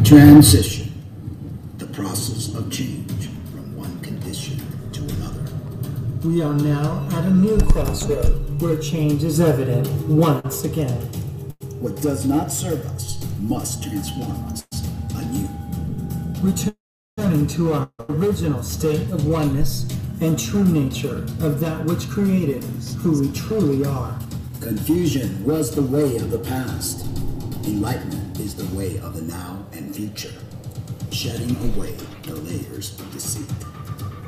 Transition, the process of change from one condition to another. We are now at a new crossroad where change is evident once again. What does not serve us must transform us anew. Returning to our original state of oneness and true nature of that which created us, who we truly are. Confusion was the way of the past. Enlightenment is the way of the now and future, shedding away the layers of deceit.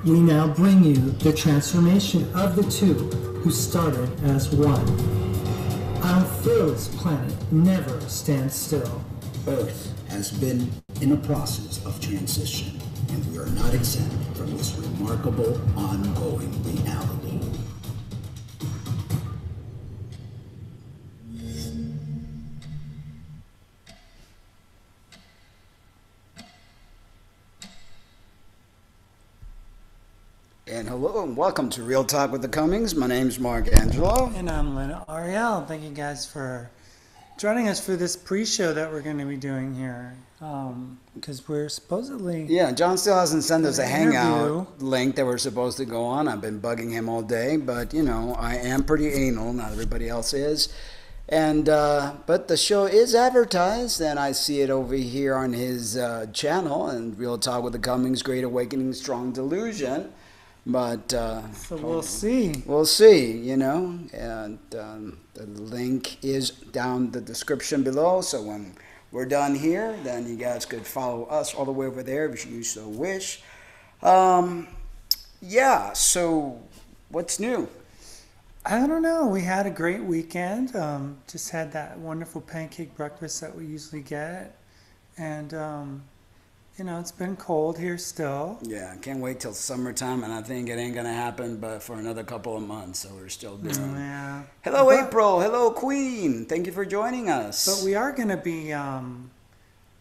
We now bring you the transformation of the two who started as one. Our fearless planet never stands still. Earth has been in a process of transition, and we are not exempt from this remarkable ongoing reality. And hello and welcome to Real Talk with the Cummings. My name's Mark Angelo. And I'm Lynn Ariel. Thank you guys for joining us for this pre-show that we're going to be doing here. Because we're supposedly... Yeah, John still hasn't sent us a Hangout link that we're supposed to go on. I've been bugging him all day, but you know, I am pretty anal. Not everybody else is. And but the show is advertised, and I see it over here on his channel, and Real Talk with the Cummings, Great Awakening, Strong Delusion. But so we'll see. We'll see, you know. And the link is down the description below. So when we're done here, then you guys could follow us all the way over there if you so wish. Yeah. So what's new? I don't know. We had a great weekend. Just had that wonderful pancake breakfast that we usually get, and. You know, it's been cold here still. Yeah, I can't wait till summertime, and I think it ain't going to happen but for another couple of months, so we're still doing it. Yeah. Hello, April. Hello, Queen. Thank you for joining us. But we are going to be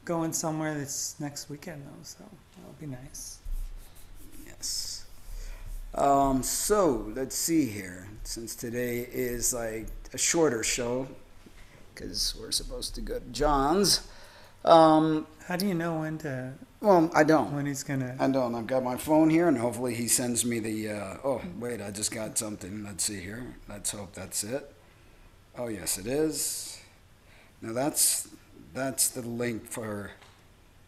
going somewhere this next weekend, though, so that'll be nice. Yes. So, let's see here. Since today is like a shorter show, because we're supposed to go to John's. How do you know when to... Well, I don't. When he's going to... I don't. I've got my phone here, and hopefully he sends me the... oh, wait, I just got something. Let's see here. Let's hope that's it. Oh, yes, it is. Now, that's the link for...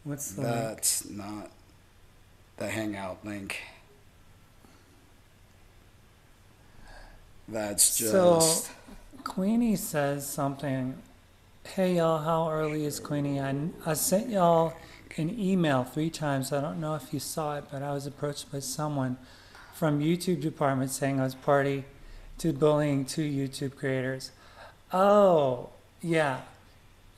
What's the That's link? Not the Hangout link. That's just... So, Queenie says something... Hey y'all, how early is Queenie? I sent y'all an email 3 times. I don't know if you saw it, but I was approached by someone from YouTube department saying I was party to bullying 2 YouTube creators. Oh, yeah.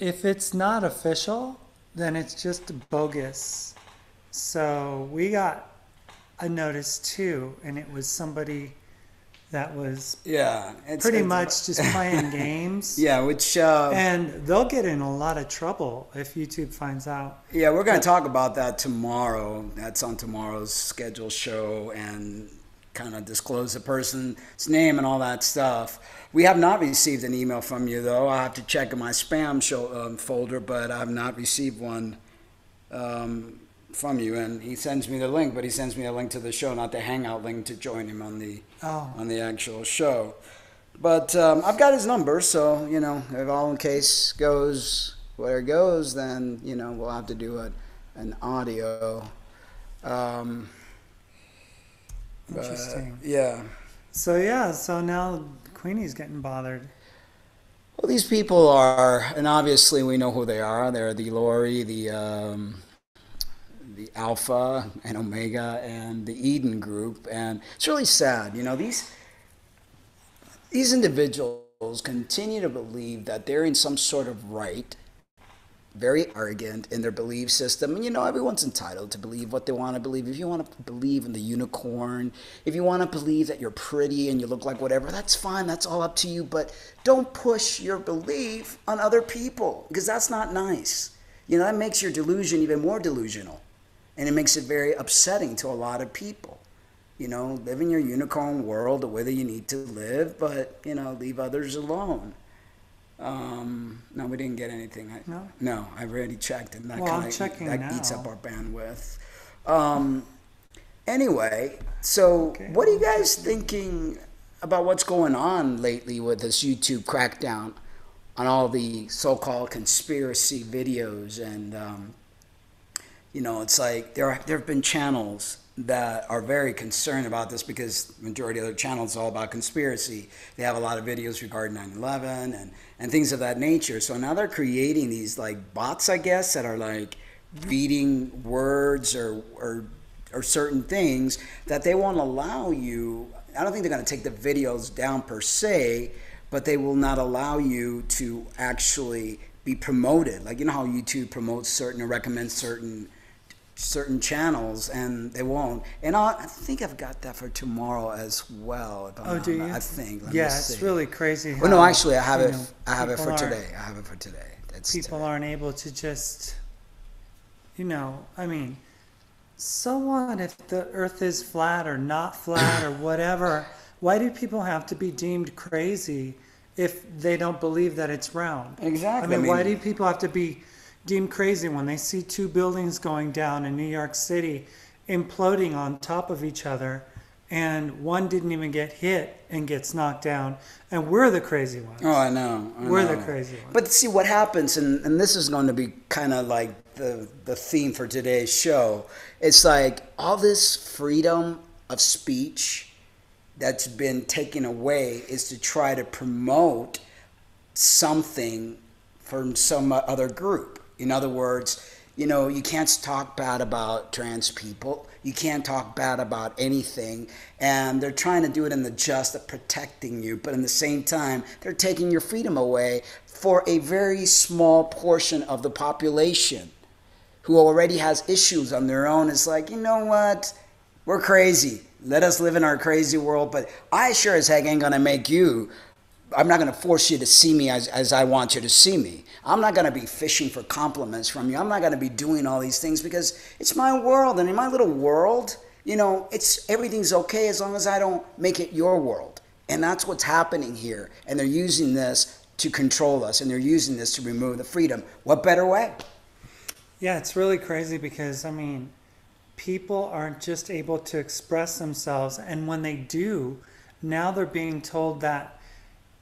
If it's not official, then it's just bogus. So we got a notice too, and it was somebody that was pretty much just playing games. Yeah, which... and they'll get in a lot of trouble if YouTube finds out. Yeah, we're going to talk about that tomorrow. That's on tomorrow's scheduled show, and kind of disclose the person's name and all that stuff. We have not received an email from you, though. I have to check in my spam folder, but I have not received one from you. And he sends me the link, but he sends me a link to the show, not the Hangout link to join him on the actual show. But I've got his number, so, you know, if all in case goes where it goes, then, you know, we'll have to do an audio. Interesting. Yeah. So now Queenie's getting bothered. Well, these people are, and obviously we know who they are. They're the Lori, the Alpha and Omega and the Eden group, and it's really sad. You know, these individuals continue to believe that they're in some sort of right, very arrogant in their belief system. And you know, everyone's entitled to believe what they want to believe. If you want to believe in the unicorn, if you want to believe that you're pretty and you look like whatever, that's fine. That's all up to you. But don't push your belief on other people, because that's not nice. You know, that makes your delusion even more delusional. And it makes it very upsetting to a lot of people. You know, live in your unicorn world the way that you need to live, but, you know, leave others alone. No, we didn't get anything. No? No, I've already checked, and Well, I'm checking that eats up now. our bandwidth. Anyway, so Okay, what are you I'm guys thinking about what's going on lately with this YouTube crackdown on all the so-called conspiracy videos? And it's like there have been channels that are very concerned about this because the majority of their channels is all about conspiracy. They have a lot of videos regarding 9/11 and things of that nature. So now they're creating these like bots, I guess, that are like reading words or certain things that they won't allow you. I don't think they're going to take the videos down per se, but they will not allow you to actually be promoted. Like, you know how YouTube promotes certain or recommends certain channels, and they won't. And I think I've got that for tomorrow as well. If I'm Oh, not, do you? I think. Let me Yeah, see. it's really crazy. Well, no, how, actually, I have you it. know, I have it people for aren't- today. I have it for today. That's People today. aren't able to just, I mean, so what if the earth is flat or not flat or whatever? Why do people have to be deemed crazy if they don't believe that it's round? Exactly. I mean, why do people have to be deemed crazy when they see two buildings going down in New York City imploding on top of each other and one didn't even get hit and gets knocked down and we're the crazy ones? Oh, I know. We're the crazy ones. But see what happens, and this is going to be kind of like the theme for today's show. It's like all this freedom of speech that's been taken away is to try to promote something from some other group. In other words, you can't talk bad about trans people. You can't talk bad about anything. And they're trying to do it in the just of protecting you. But in the same time, they're taking your freedom away for a very small portion of the population who already has issues on their own. It's like, you know what? We're crazy. Let us live in our crazy world. But I sure as heck ain't going to make you. I'm not going to force you to see me as I want you to see me. I'm not going to be fishing for compliments from you. I'm not going to be doing all these things because it's my world. And in my little world, everything's okay as long as I don't make it your world. And that's what's happening here. And they're using this to control us. And they're using this to remove the freedom. What better way? Yeah, it's really crazy because, people aren't just able to express themselves. And when they do, now they're being told that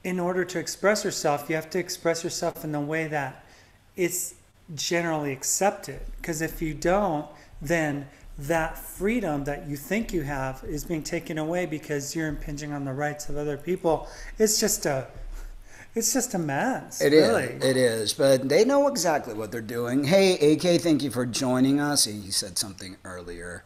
in order to express yourself, you have to express yourself in the way that it's generally accepted. Because if you don't, then that freedom that you think you have is being taken away because you're impinging on the rights of other people. It's just a mess. It really. It is. But they know exactly what they're doing. Hey, AK, thank you for joining us. He said something earlier.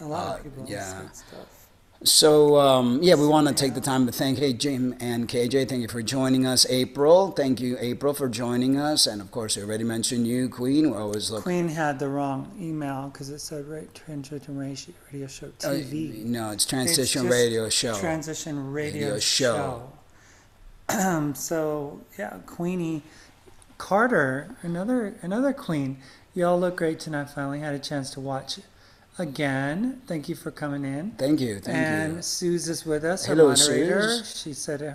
A lot of people yeah. say stuff. So, we want to take the time to thank, hey, Jim and KJ, thank you for joining us. April, thank you, April, for joining us. And, of course, I already mentioned you, Queen. We're always looking. Queen had the wrong email because it said Transition Radio Show TV. No, it's Transition Radio Show. Transition Radio Show. So, yeah, Queenie Carter, another queen. Y'all look great tonight. Finally had a chance to watch again. Thank you for coming in. Thank you. And Suze is with us, Hello, our moderator. Suze. She said it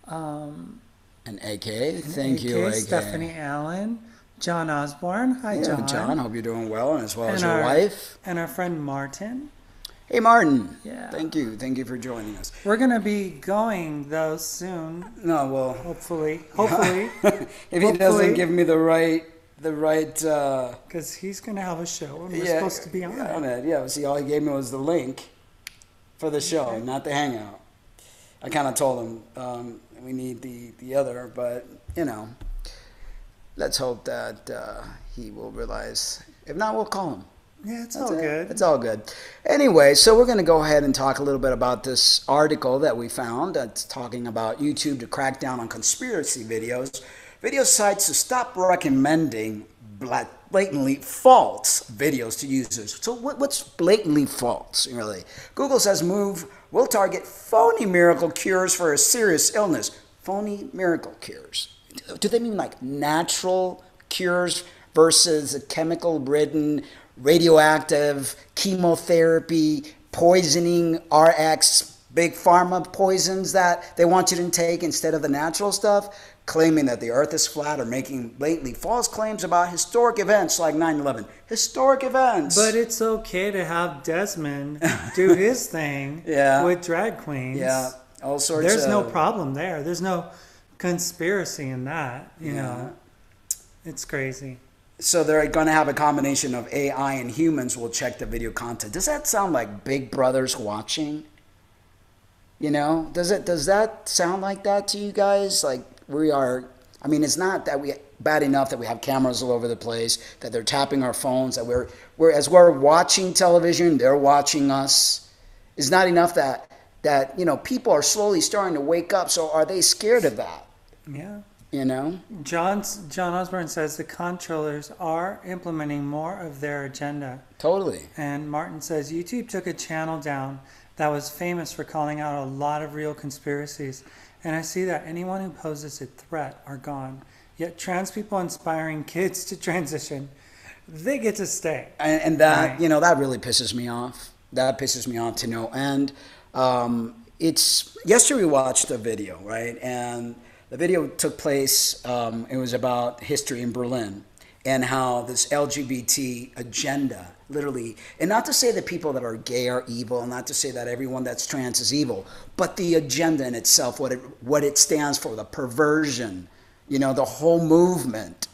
And AK, thank you, AK. Stephanie Allen, John Osborne. Hi, John. John, hope you're doing well, and as well as your our wife. And our friend Martin. Hey, Martin. Yeah. Thank you for joining us. We're going to be going, though, soon. No, well. Hopefully. If he doesn't give me the right. Because he's going to have a show, and we're supposed to be on it. Yeah, see, all he gave me was the link for the show, not the hangout. I kind of told him we need the other, but, let's hope that he will realize. If not, we'll call him. Yeah, it's all good. It's all good. Anyway, so we're going to go ahead and talk a little bit about this article that we found that's talking about YouTube to crack down on conspiracy videos. Video sites to stop recommending blatantly false videos to users. So what's blatantly false, really? Google says move will target phony miracle cures for a serious illness. Phony miracle cures. Do they mean like natural cures versus a chemical-ridden, radioactive, chemotherapy, poisoning, RX, big pharma poisons that they want you to take instead of the natural stuff, claiming that the earth is flat or making blatantly false claims about historic events like 9/11. Historic events. But it's okay to have Desmond do his thing with drag queens. Yeah, all sorts There's no problem there. There's no conspiracy in that, you know. It's crazy. So they're going to have a combination of AI and humans will check the video content. Does that sound like Big Brother's watching? You know, does that sound like that to you guys? Like we are, I mean, it's not that bad enough that we have cameras all over the place, that they're tapping our phones, that as we're watching television, they're watching us. It's not enough that you know, people are slowly starting to wake up. So are they scared of that? Yeah. You know? John Osborne says the controllers are implementing more of their agenda. Totally. And Martin says YouTube took a channel down that was famous for calling out a lot of real conspiracies. And I see that anyone who poses a threat are gone. Yet trans people inspiring kids to transition, they get to stay. And that, right. You know, that really pisses me off. That pisses me off to no end. Yesterday we watched a video, right? And the video took place, it was about history in Berlin and how this LGBT agenda, literally, and not to say that people that are gay are evil, and not to say that everyone that's trans is evil, but the agenda in itself, what it stands for, the perversion, you know, the whole movement,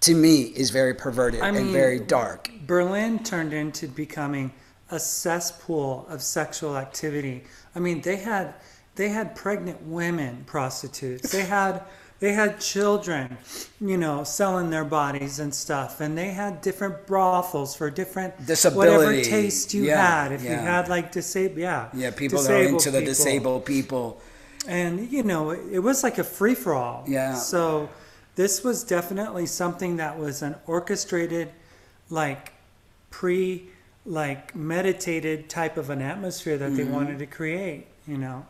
to me, is very perverted and very dark. Berlin turned into becoming a cesspool of sexual activity. I mean, they had pregnant women prostitutes. They had children, you know, selling their bodies and stuff. And they had different brothels for different disability, whatever taste you had. If you had like people that are into the disabled people. And you know, it was like a free for all. Yeah. So this was definitely something that was an orchestrated, like meditated type of an atmosphere that they wanted to create, you know.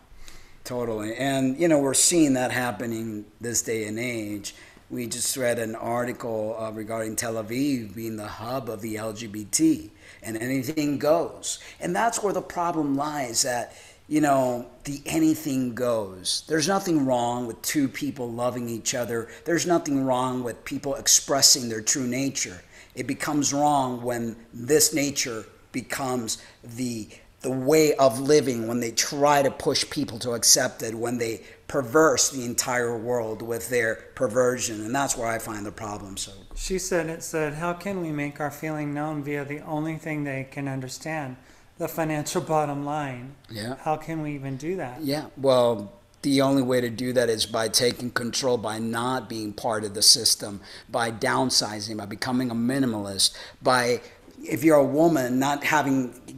Totally. And, you know, we're seeing that happening this day and age. We just read an article regarding Tel Aviv being the hub of the LGBT, and anything goes. And that's where the problem lies, that, you know, the anything goes. There's nothing wrong with two people loving each other. There's nothing wrong with people expressing their true nature. It becomes wrong when this nature becomes the way of living, when they try to push people to accept it, when they perverse the entire world with their perversion. And that's where I find the problem. So she said, how can we make our feeling known via the only thing they can understand, the financial bottom line? Yeah. How can we even do that? Yeah. Well, the only way to do that is by taking control, by not being part of the system, by downsizing, by becoming a minimalist, by, if you're a woman, not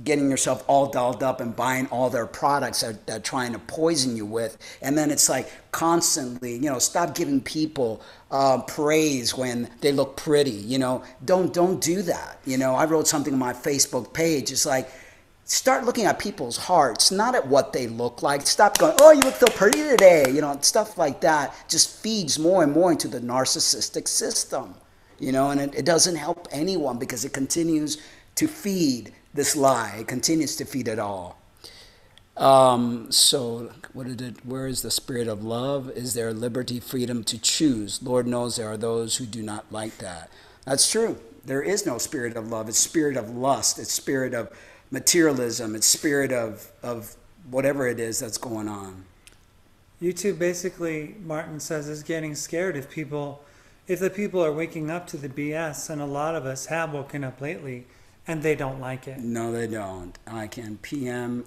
getting yourself all dolled up and buying all their products that they're trying to poison you with. And then it's like constantly, you know, stop giving people praise when they look pretty. You know, don't do that. You know, I wrote something on my Facebook page. It's like, start looking at people's hearts, not at what they look like. Stop going, oh, you look so pretty today. You know, stuff like that just feeds more and more into the narcissistic system. You know, and it doesn't help anyone because it continues to feed this lie. It continues to feed it all. So where is the spirit of love? Is there liberty, freedom to choose? Lord knows there are those who do not like that. That's true. There is no spirit of love. It's spirit of lust. It's spirit of materialism. It's spirit of whatever it is that's going on. YouTube basically, Martin says, is getting scared if the people are waking up to the BS, and a lot of us have woken up lately, and they don't like it. No, they don't. I can PM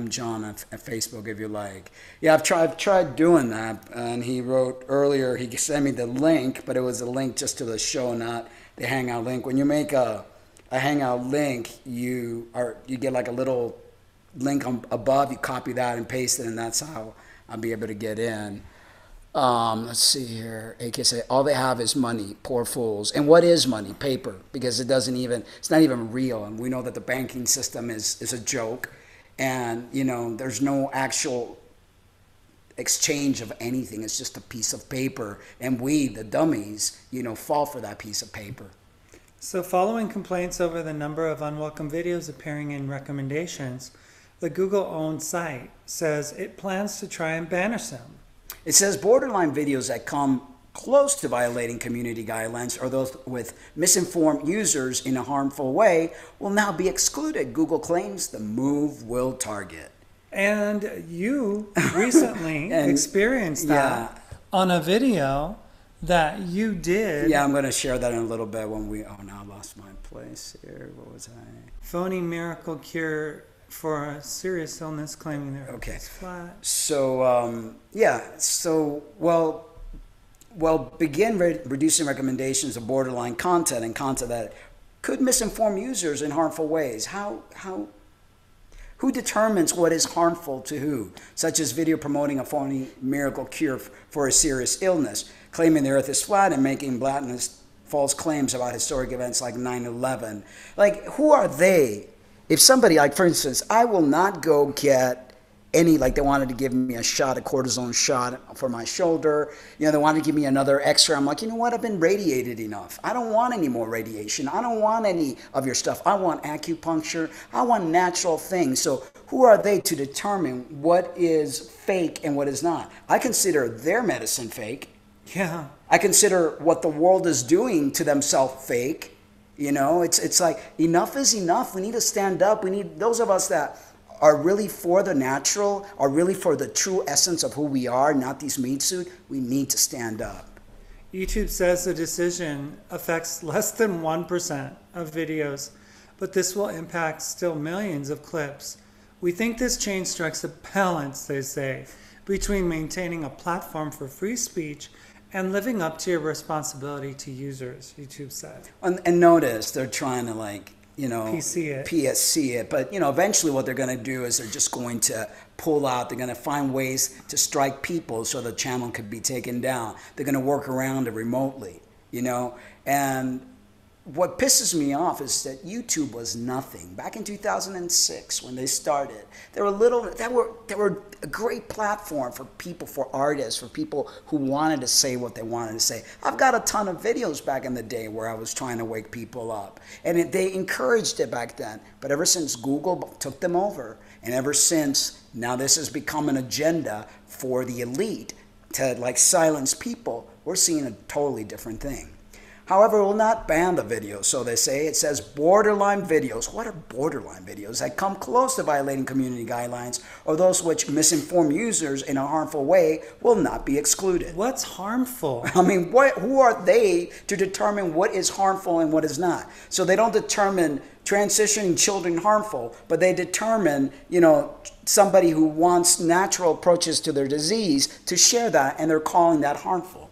John at Facebook if you like. Yeah, I've tried doing that, and he wrote earlier, he sent me the link, but it was a link just to the show, not the Hangout link. When you make a Hangout link, you get like a little link above, you copy that and paste it, and that's how I'll be able to get in. Let's see here. AK say all they have is money, poor fools. And what is money? Paper, because it's not even real. And we know that the banking system is a joke, and you know there's no actual exchange of anything. It's just a piece of paper, and we, the dummies, you know, fall for that piece of paper. So following complaints over the number of unwelcome videos appearing in recommendations, The Google-owned site says it plans to try and banish them. It says borderline videos that come close to violating community guidelines or those with misinformed users in a harmful way will now be excluded. Google claims the move will target. And you recently experienced that on a video that you did. Yeah, I'm going to share that in a little bit when we, oh, now I lost my place here. What was I? Phony miracle cure for a serious illness claiming their Okay. It's flat. So, begin reducing recommendations of borderline content and content that could misinform users in harmful ways. Who determines what is harmful to who? Such as video promoting a phony miracle cure for a serious illness, claiming the earth is flat and making blasphemous false claims about historic events like 9/11. Like, who are they? If somebody, like, for instance, I will not go get any, like, they wanted to give me a shot, a cortisone shot for my shoulder. You know, they wanted to give me another x-ray. I'm like, you know what? I've been radiated enough. I don't want any more radiation. I don't want any of your stuff. I want acupuncture. I want natural things. So who are they to determine what is fake and what is not? I consider their medicine fake. Yeah. I consider what the world is doing to themselves fake. You know, it's like, enough is enough. We need to stand up. We need, those of us that are really for the natural, are really for the true essence of who we are, not these meat suit, we need to stand up. YouTube says the decision affects less than 1% of videos, but this will impact still millions of clips. We think this change strikes a balance, they say, between maintaining a platform for free speech and living up to your responsibility to users, YouTube said. And notice they're trying to, like, you know, PSC it. But, you know, eventually what they're going to do is they're just going to pull out. They're going to find ways to strike people so the channel could be taken down. They're going to work around it remotely, you know. And what pisses me off is that YouTube was nothing. Back in 2006 when they started, they were a great platform for people, for artists, for people who wanted to say what they wanted to say. I've got a ton of videos back in the day where I was trying to wake people up. And they encouraged it back then. But ever since Google took them over, and ever since now this has become an agenda for the elite to, like, silence people, we're seeing a totally different thing. However, it will not ban the videos, so they say. It says borderline videos. What are borderline videos? That come close to violating community guidelines or those which misinform users in a harmful way will not be excluded. What's harmful? I mean, who are they to determine what is harmful and what is not? So they don't determine transitioning children harmful, but they determine, you know, somebody who wants natural approaches to their disease to share that, and they're calling that harmful.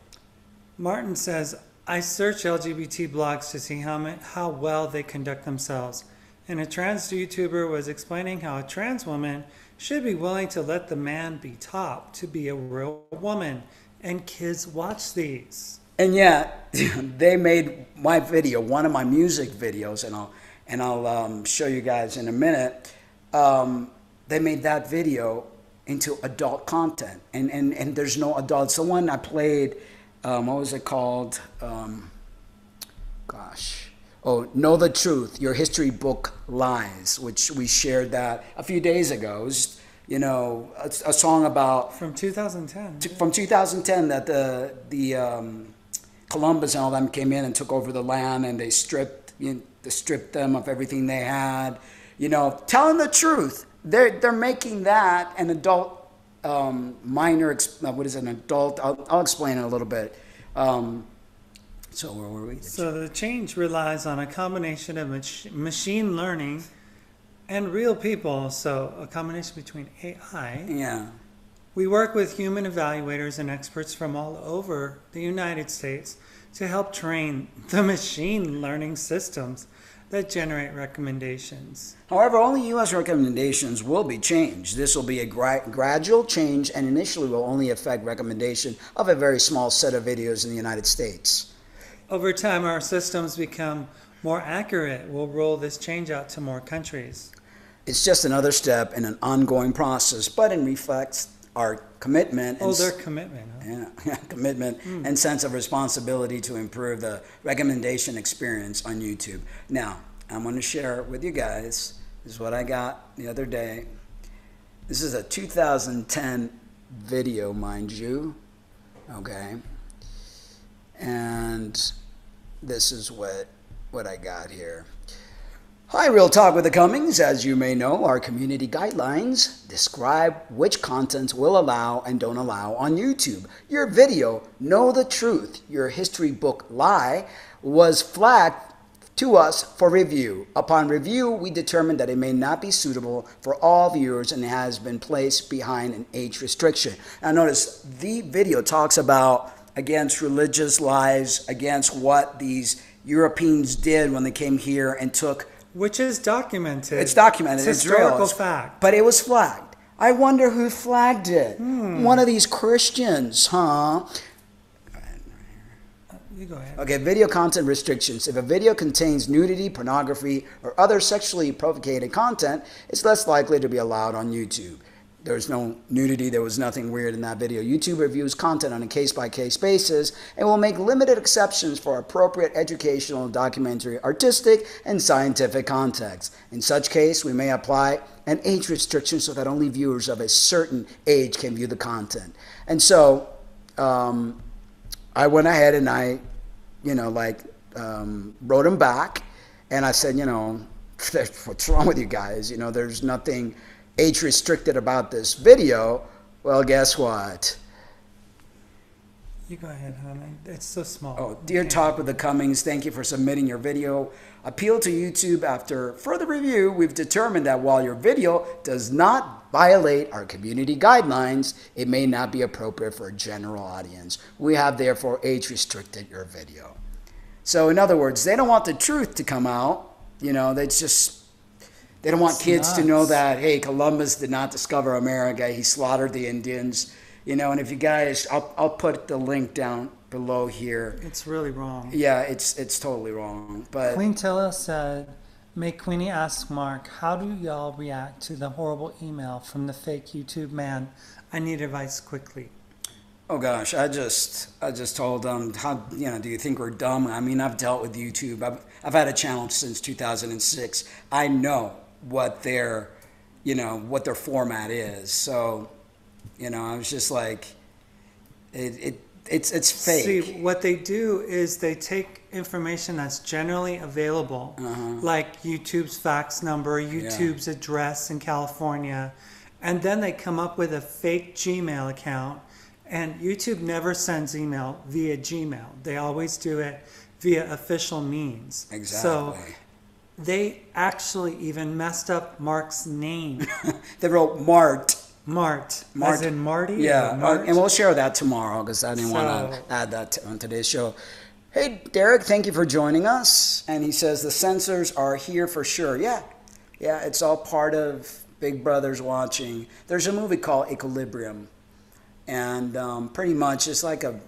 Martin says, I search LGBT blogs to see how well they conduct themselves, and a trans YouTuber was explaining how a trans woman should be willing to let the man be top to be a real woman, and kids watch these. And yet, they made my video, one of my music videos, and I'll show you guys in a minute. They made that video into adult content, and there's no adult. It's the one I played. What was it called? Know the Truth, Your History Book Lies, which we shared that a few days ago. It was, you know, a song about... From 2010. From 2010, that the Columbus and all them came in and took over the land, and they stripped them of everything they had. You know, telling the truth. They're making that an adult... what is an adult? I'll explain it a little bit. So where were we? So the change relies on a combination of machine learning and real people. So a combination between AI. Yeah. We work with human evaluators and experts from all over the United States to help train the machine learning systems that generate recommendations. However, only U.S. recommendations will be changed. This will be a gradual change, and initially will only affect recommendation of a very small set of videos in the United States. Over time, our systems become more accurate. We'll roll this change out to more countries. It's just another step in an ongoing process, but it reflects our commitment. Their commitment. Huh? Yeah, commitment and sense of responsibility to improve the recommendation experience on YouTube. Now, I'm going to share with you guys, this is what I got the other day. This is a 2010 video, mind you. Okay. And this is what I got here. Hi, Real Talk with the Cummings. As you may know, our community guidelines describe which contents we'll allow and don't allow on YouTube. Your video, Know the Truth, Your History Book Lie, was flagged to us for review. Upon review, we determined that it may not be suitable for all viewers and has been placed behind an age restriction. Now notice, the video talks about against religious lies, against what these Europeans did when they came here and took. Which is documented. It's documented. It's historical fact. But it was flagged. I wonder who flagged it. One of these Christians, huh? You go ahead. Okay, video content restrictions. If a video contains nudity, pornography, or other sexually provocative content, it's less likely to be allowed on YouTube. There's no nudity. There was nothing weird in that video. YouTube reviews content on a case-by-case basis and will make limited exceptions for appropriate educational, documentary, artistic, and scientific context. In such case, we may apply an age restriction so that only viewers of a certain age can view the content. And so I went ahead and I, wrote him back, and I said, what's wrong with you guys? There's nothing age restricted about this video. Well, guess what? You go ahead, honey. It's so small. Oh, dear Talk with the Cummings, thank you for submitting your video. Appeal to YouTube. After further review, we've determined that while your video does not violate our community guidelines, it may not be appropriate for a general audience. We have therefore age restricted your video. So in other words, they don't want the truth to come out. They don't want kids to know that, hey, Columbus did not discover America. He slaughtered the Indians. And if you guys, I'll put the link down below here. It's really wrong. Yeah, it's totally wrong. But Queen Tilla said, may Queenie ask Mark, how do y'all react to the horrible email from the fake YouTube man? I need advice quickly. Oh gosh, I just told them, how do you think we're dumb? I mean, I've dealt with YouTube. I've had a channel since 2006. I know what their format is. So, I was just like, it's fake. See, what they do is they take information that's generally available, like YouTube's fax number, YouTube's address in California, and then they come up with a fake Gmail account. And YouTube never sends email via Gmail. They always do it via official means. Exactly. So they actually even messed up Mark's name. They wrote Mart. Mart. As in Marty? Yeah, Mart? and we'll share that tomorrow because I didn't want to add that on today's show. Hey, Derek, thank you for joining us. And he says the censors are here for sure. Yeah, it's all part of Big Brother's watching. There's a movie called Equilibrium. And pretty much it's like a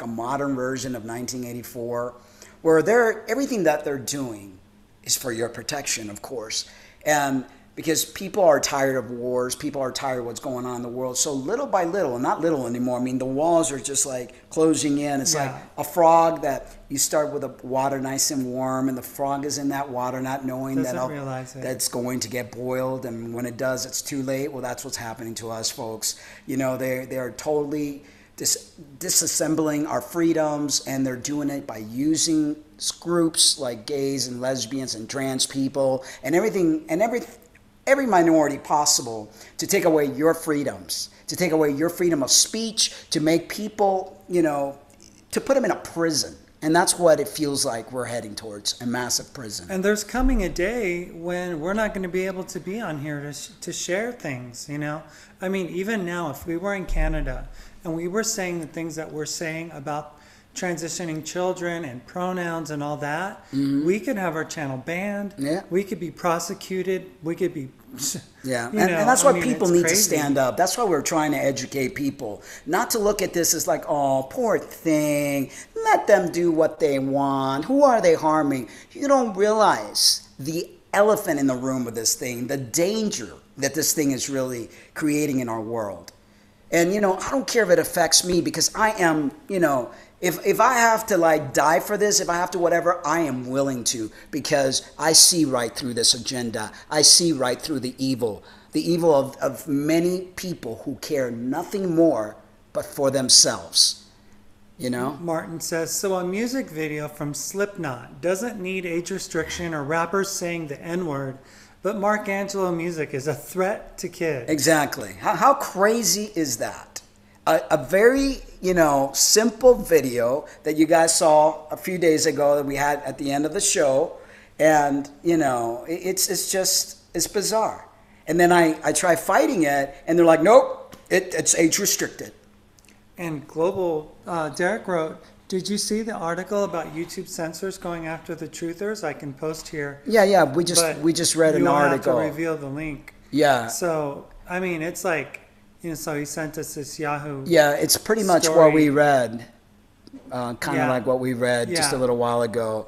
modern version of 1984, where everything that they're doing is for your protection, of course. And because people are tired of wars, people are tired of what's going on in the world. So little by little, and not little anymore, I mean, the walls are just like closing in. It's like a frog that you start with the water nice and warm, and the frog is in that water not knowing that's going to get boiled. And when it does, it's too late. Well, that's what's happening to us, folks. They are totally disassembling our freedoms, and they're doing it by using groups like gays and lesbians and trans people and every minority possible to take away your freedoms, to take away your freedom of speech, to make people, to put them in a prison. And that's what it feels like we're heading towards, a massive prison. And there's coming a day when we're not going to be able to be on here to share things, I mean, even now, if we were in Canada and we were saying the things that we're saying about transitioning children and pronouns and all that, we could have our channel banned. Yeah. We could be prosecuted. We could be... Yeah, and that's why people need to stand up. That's why we're trying to educate people. Not to look at this as like, oh, poor thing. Let them do what they want. Who are they harming? You don't realize the elephant in the room with this thing, the danger that this thing is really creating in our world. And, I don't care if it affects me, because I am, if I have to like die for this, if I have to whatever, I am willing to, because I see right through this agenda. I see right through the evil The evil of many people who care nothing more but for themselves. You know? Martin says, so a music video from Slipknot doesn't need age restriction or rappers saying the N-word, but Mark Angelo music is a threat to kids. Exactly. How crazy is that? A very, simple video that you guys saw a few days ago that we had at the end of the show. And, it's bizarre. And then I try fighting it, and they're like, nope, it's age restricted. And Global, Derek wrote, did you see the article about YouTube censors going after the truthers? I can post here. Yeah. We just read an article. You have to reveal the link. Yeah. So, I mean, it's like, so he sent us this Yahoo. Yeah, it's pretty much story. what we read. Kind of like what we read just a little while ago.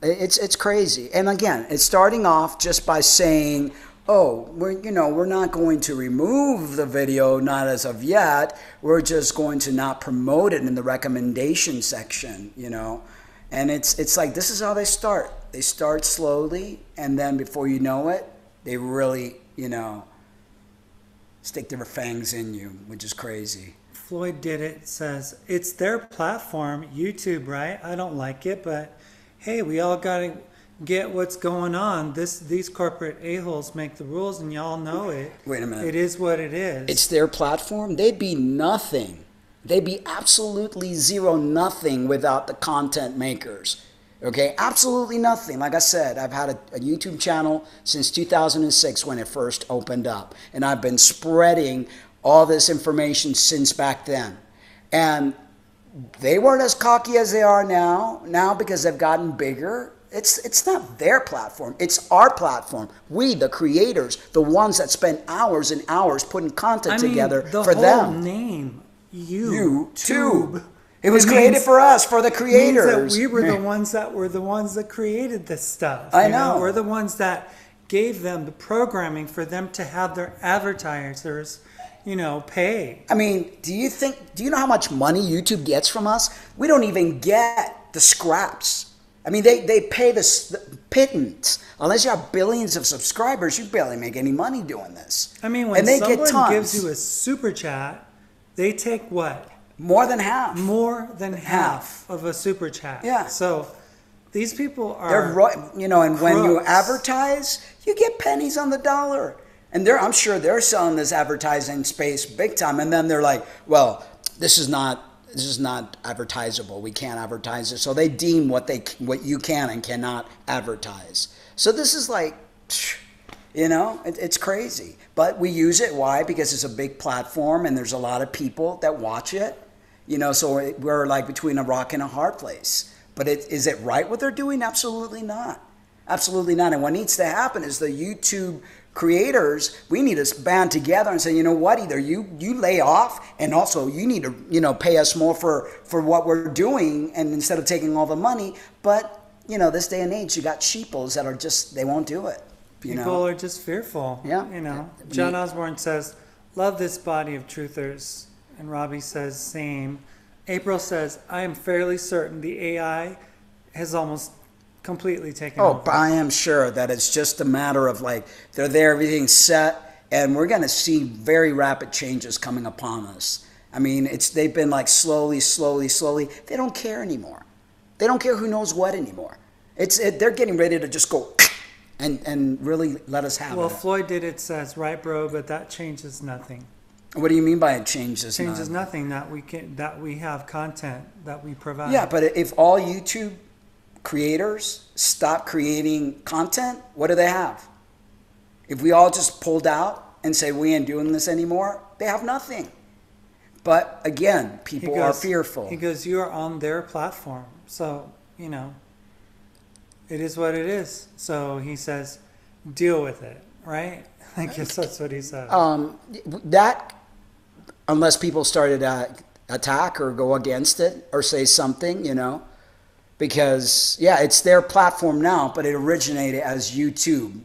It's crazy. And again, it's starting off just by saying, oh, we're not going to remove the video, not as of yet. We're just going to not promote it in the recommendation section, And it's like, this is how they start. They start slowly, and then before you know it, they really, stick their fangs in you, which is crazy. Floyd Did It says, it's their platform, YouTube, right? I don't like it, but hey, we all got to get what's going on. These corporate a-holes make the rules, and y'all know it. Wait a minute. It is what it is. It's their platform. They'd be nothing. They'd be absolutely zero nothing without the content makers. Okay? Absolutely nothing. Like I said, I've had a YouTube channel since 2006 when it first opened up. And I've been spreading all this information since back then. And they weren't as cocky as they are now. Now, because they've gotten bigger, it's not their platform. It's our platform. We, the creators, the ones that spend hours and hours putting content together for them. The whole name, YouTube. It was created for us, for the creators. Means that we were the ones that created this stuff. I know. We're the ones that gave them the programming for them to have their advertisers, pay. I mean, do you know how much money YouTube gets from us? We don't even get the scraps. I mean, they pay the pittance. Unless you have billions of subscribers, you barely make any money doing this. I mean, when someone gives you a super chat, they take what? More than half. More than half of a super chat. Yeah. So these people are. And when you advertise, you get pennies on the dollar. And I'm sure they're selling this advertising space big time. And then they're like, well, this is not advertisable. We can't advertise it. So they deem what you can and cannot advertise. So this is like, it's crazy. But we use it. Why? Because it's a big platform and there's a lot of people that watch it. So we're like between a rock and a hard place. But is it right what they're doing? Absolutely not. Absolutely not. And what needs to happen is the YouTube creators, we need to band together and say, you know what, either you lay off, and also you need to, pay us more for what we're doing, and instead of taking all the money. But, this day and age, you got sheeples that are just, they won't do it. People are just fearful. Yeah. John Osborne says, love this body of truthers. And Robbie says, same. April says, I am fairly certain the AI has almost completely taken over. Oh, I am sure that it's just a matter of like, they're there, everything's set, and we're going to see very rapid changes coming upon us. I mean, they've been like slowly. They don't care anymore. They don't care who knows what anymore. They're getting ready to just go and really let us have it. Well, Floyd Did It says, right, bro, but that changes nothing. What do you mean by it changes nothing? Changes nothing that we have content that we provide. Yeah, but if all YouTube creators stop creating content, what do they have? If we all just pulled out and say we ain't doing this anymore, they have nothing. But again, people are fearful. He goes, you are on their platform. So, it is what it is. So he says, deal with it, right? I guess that's what he said. That, unless people started to attack or go against it or say something, because, it's their platform now, but it originated as YouTube.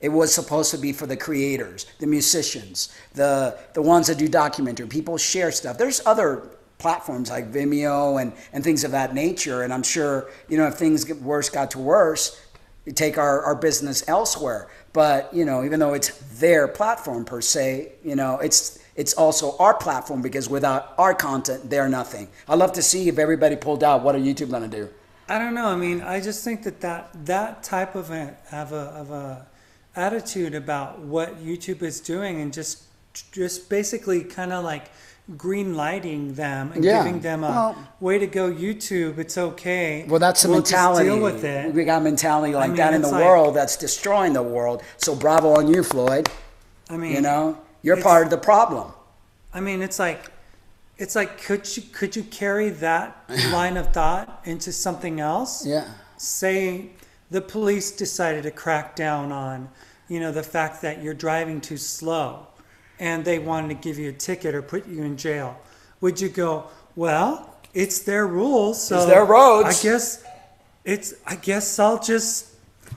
It was supposed to be for the creators, the musicians, the ones that do documentary. People share stuff. There's other platforms like Vimeo and things of that nature. And I'm sure, if things got to worse, we take our business elsewhere. But, you know, even though it's their platform per se, you know, it's also our platform, because without our content, they're nothing. I'd love to see if everybody pulled out, what are YouTube going to do? I don't know. I mean, I just think that type of a attitude about what YouTube is doing, and just basically kind of like green lighting them and giving them a way to go, YouTube, it's okay. Well, that's the mentality. Just deal with it. We got a mentality like that in the world that's destroying the world. So bravo on you, Floyd. I mean, you know, you're part of the problem. I mean, it's like could you carry that line of thought into something else? Yeah. Say the police decided to crack down on, you know, the fact that you're driving too slow, and they wanted to give you a ticket or put you in jail. Would you go, well, it's their rules, so it's their roads. I guess I'll just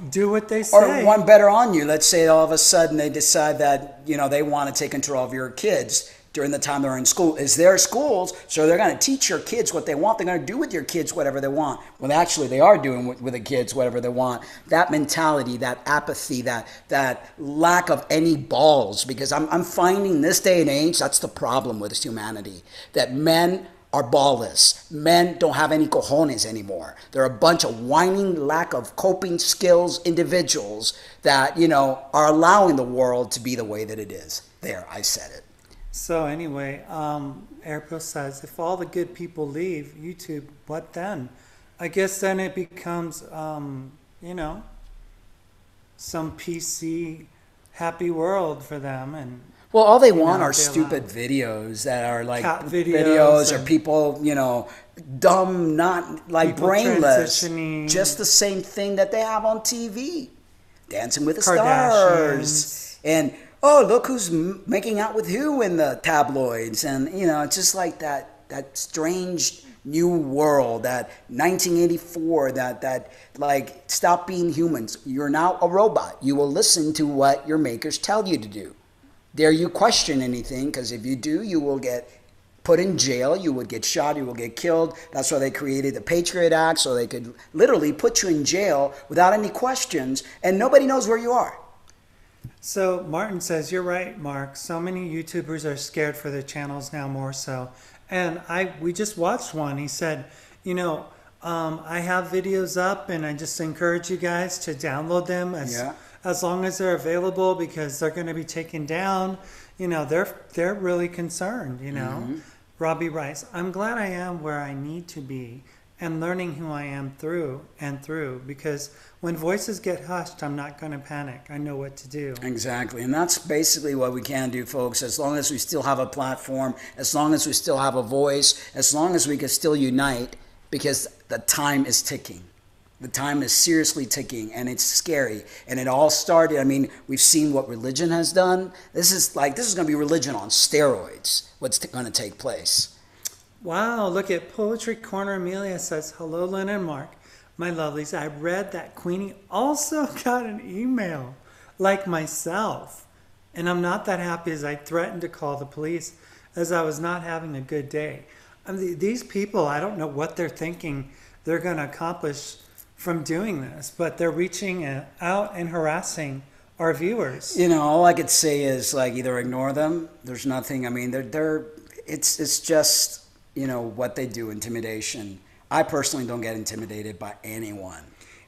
do what they say. Or one better on you. Let's say all of a sudden they decide that, you know, they want to take control of your kids during the time they're in school. It's their schools, so they're going to teach your kids what they want. They're going to do with your kids whatever they want. Well, actually, they are doing with the kids whatever they want. That mentality, that apathy, that lack of any balls, because I'm finding this day and age, that's the problem with humanity, that men are ballless. Men don't have any cojones anymore. They're a bunch of whining, lack of coping skills individuals that, you know, are allowing the world to be the way that it is. There, I said it. So anyway, Airpo says, if all the good people leave YouTube, what then? I guess then it becomes, you know, some PC happy world for them. And well, all they want are stupid videos that are like cat videos or people, you know, dumb, not like brainless. Just the same thing that they have on TV. Dancing with the Stars. And oh, look who's making out with who in the tabloids. And, you know, it's just like that strange new world, that 1984, that like, stop being humans. You're now a robot. You will listen to what your makers tell you to do. Dare you question anything, because if you do, you will get put in jail, you would get shot, you will get killed. That's why they created the Patriot Act, so they could literally put you in jail without any questions, and nobody knows where you are. So Martin says, you're right, Mark. So many YouTubers are scared for their channels now, more so. And we just watched one. He said, you know, I have videos up, and I just encourage you guys to download them as long as they're available, because they're going to be taken down. You know, they're really concerned, you know. Mm-hmm. Robbie writes, I'm glad I am where I need to be and learning who I am through and through, because when voices get hushed, I'm not going to panic. I know what to do. Exactly. And that's basically what we can do, folks. As long as we still have a platform, as long as we still have a voice, as long as we can still unite, because the time is ticking. The time is seriously ticking, and it's scary. And it all started, I mean, we've seen what religion has done. This is going to be religion on steroids, what's going to take place. Wow, look at Poetry Corner. Amelia says, hello, Lynn and Mark. My lovelies, I read that Queenie also got an email, like myself. And I'm not that happy, as I threatened to call the police, as I was not having a good day. I mean, these people, I don't know what they're thinking they're going to accomplish from doing this, but they're reaching out and harassing our viewers. You know, all I could say is, like, either ignore them. There's nothing, I mean, it's just, you know, what they do, intimidation. I personally don't get intimidated by anyone.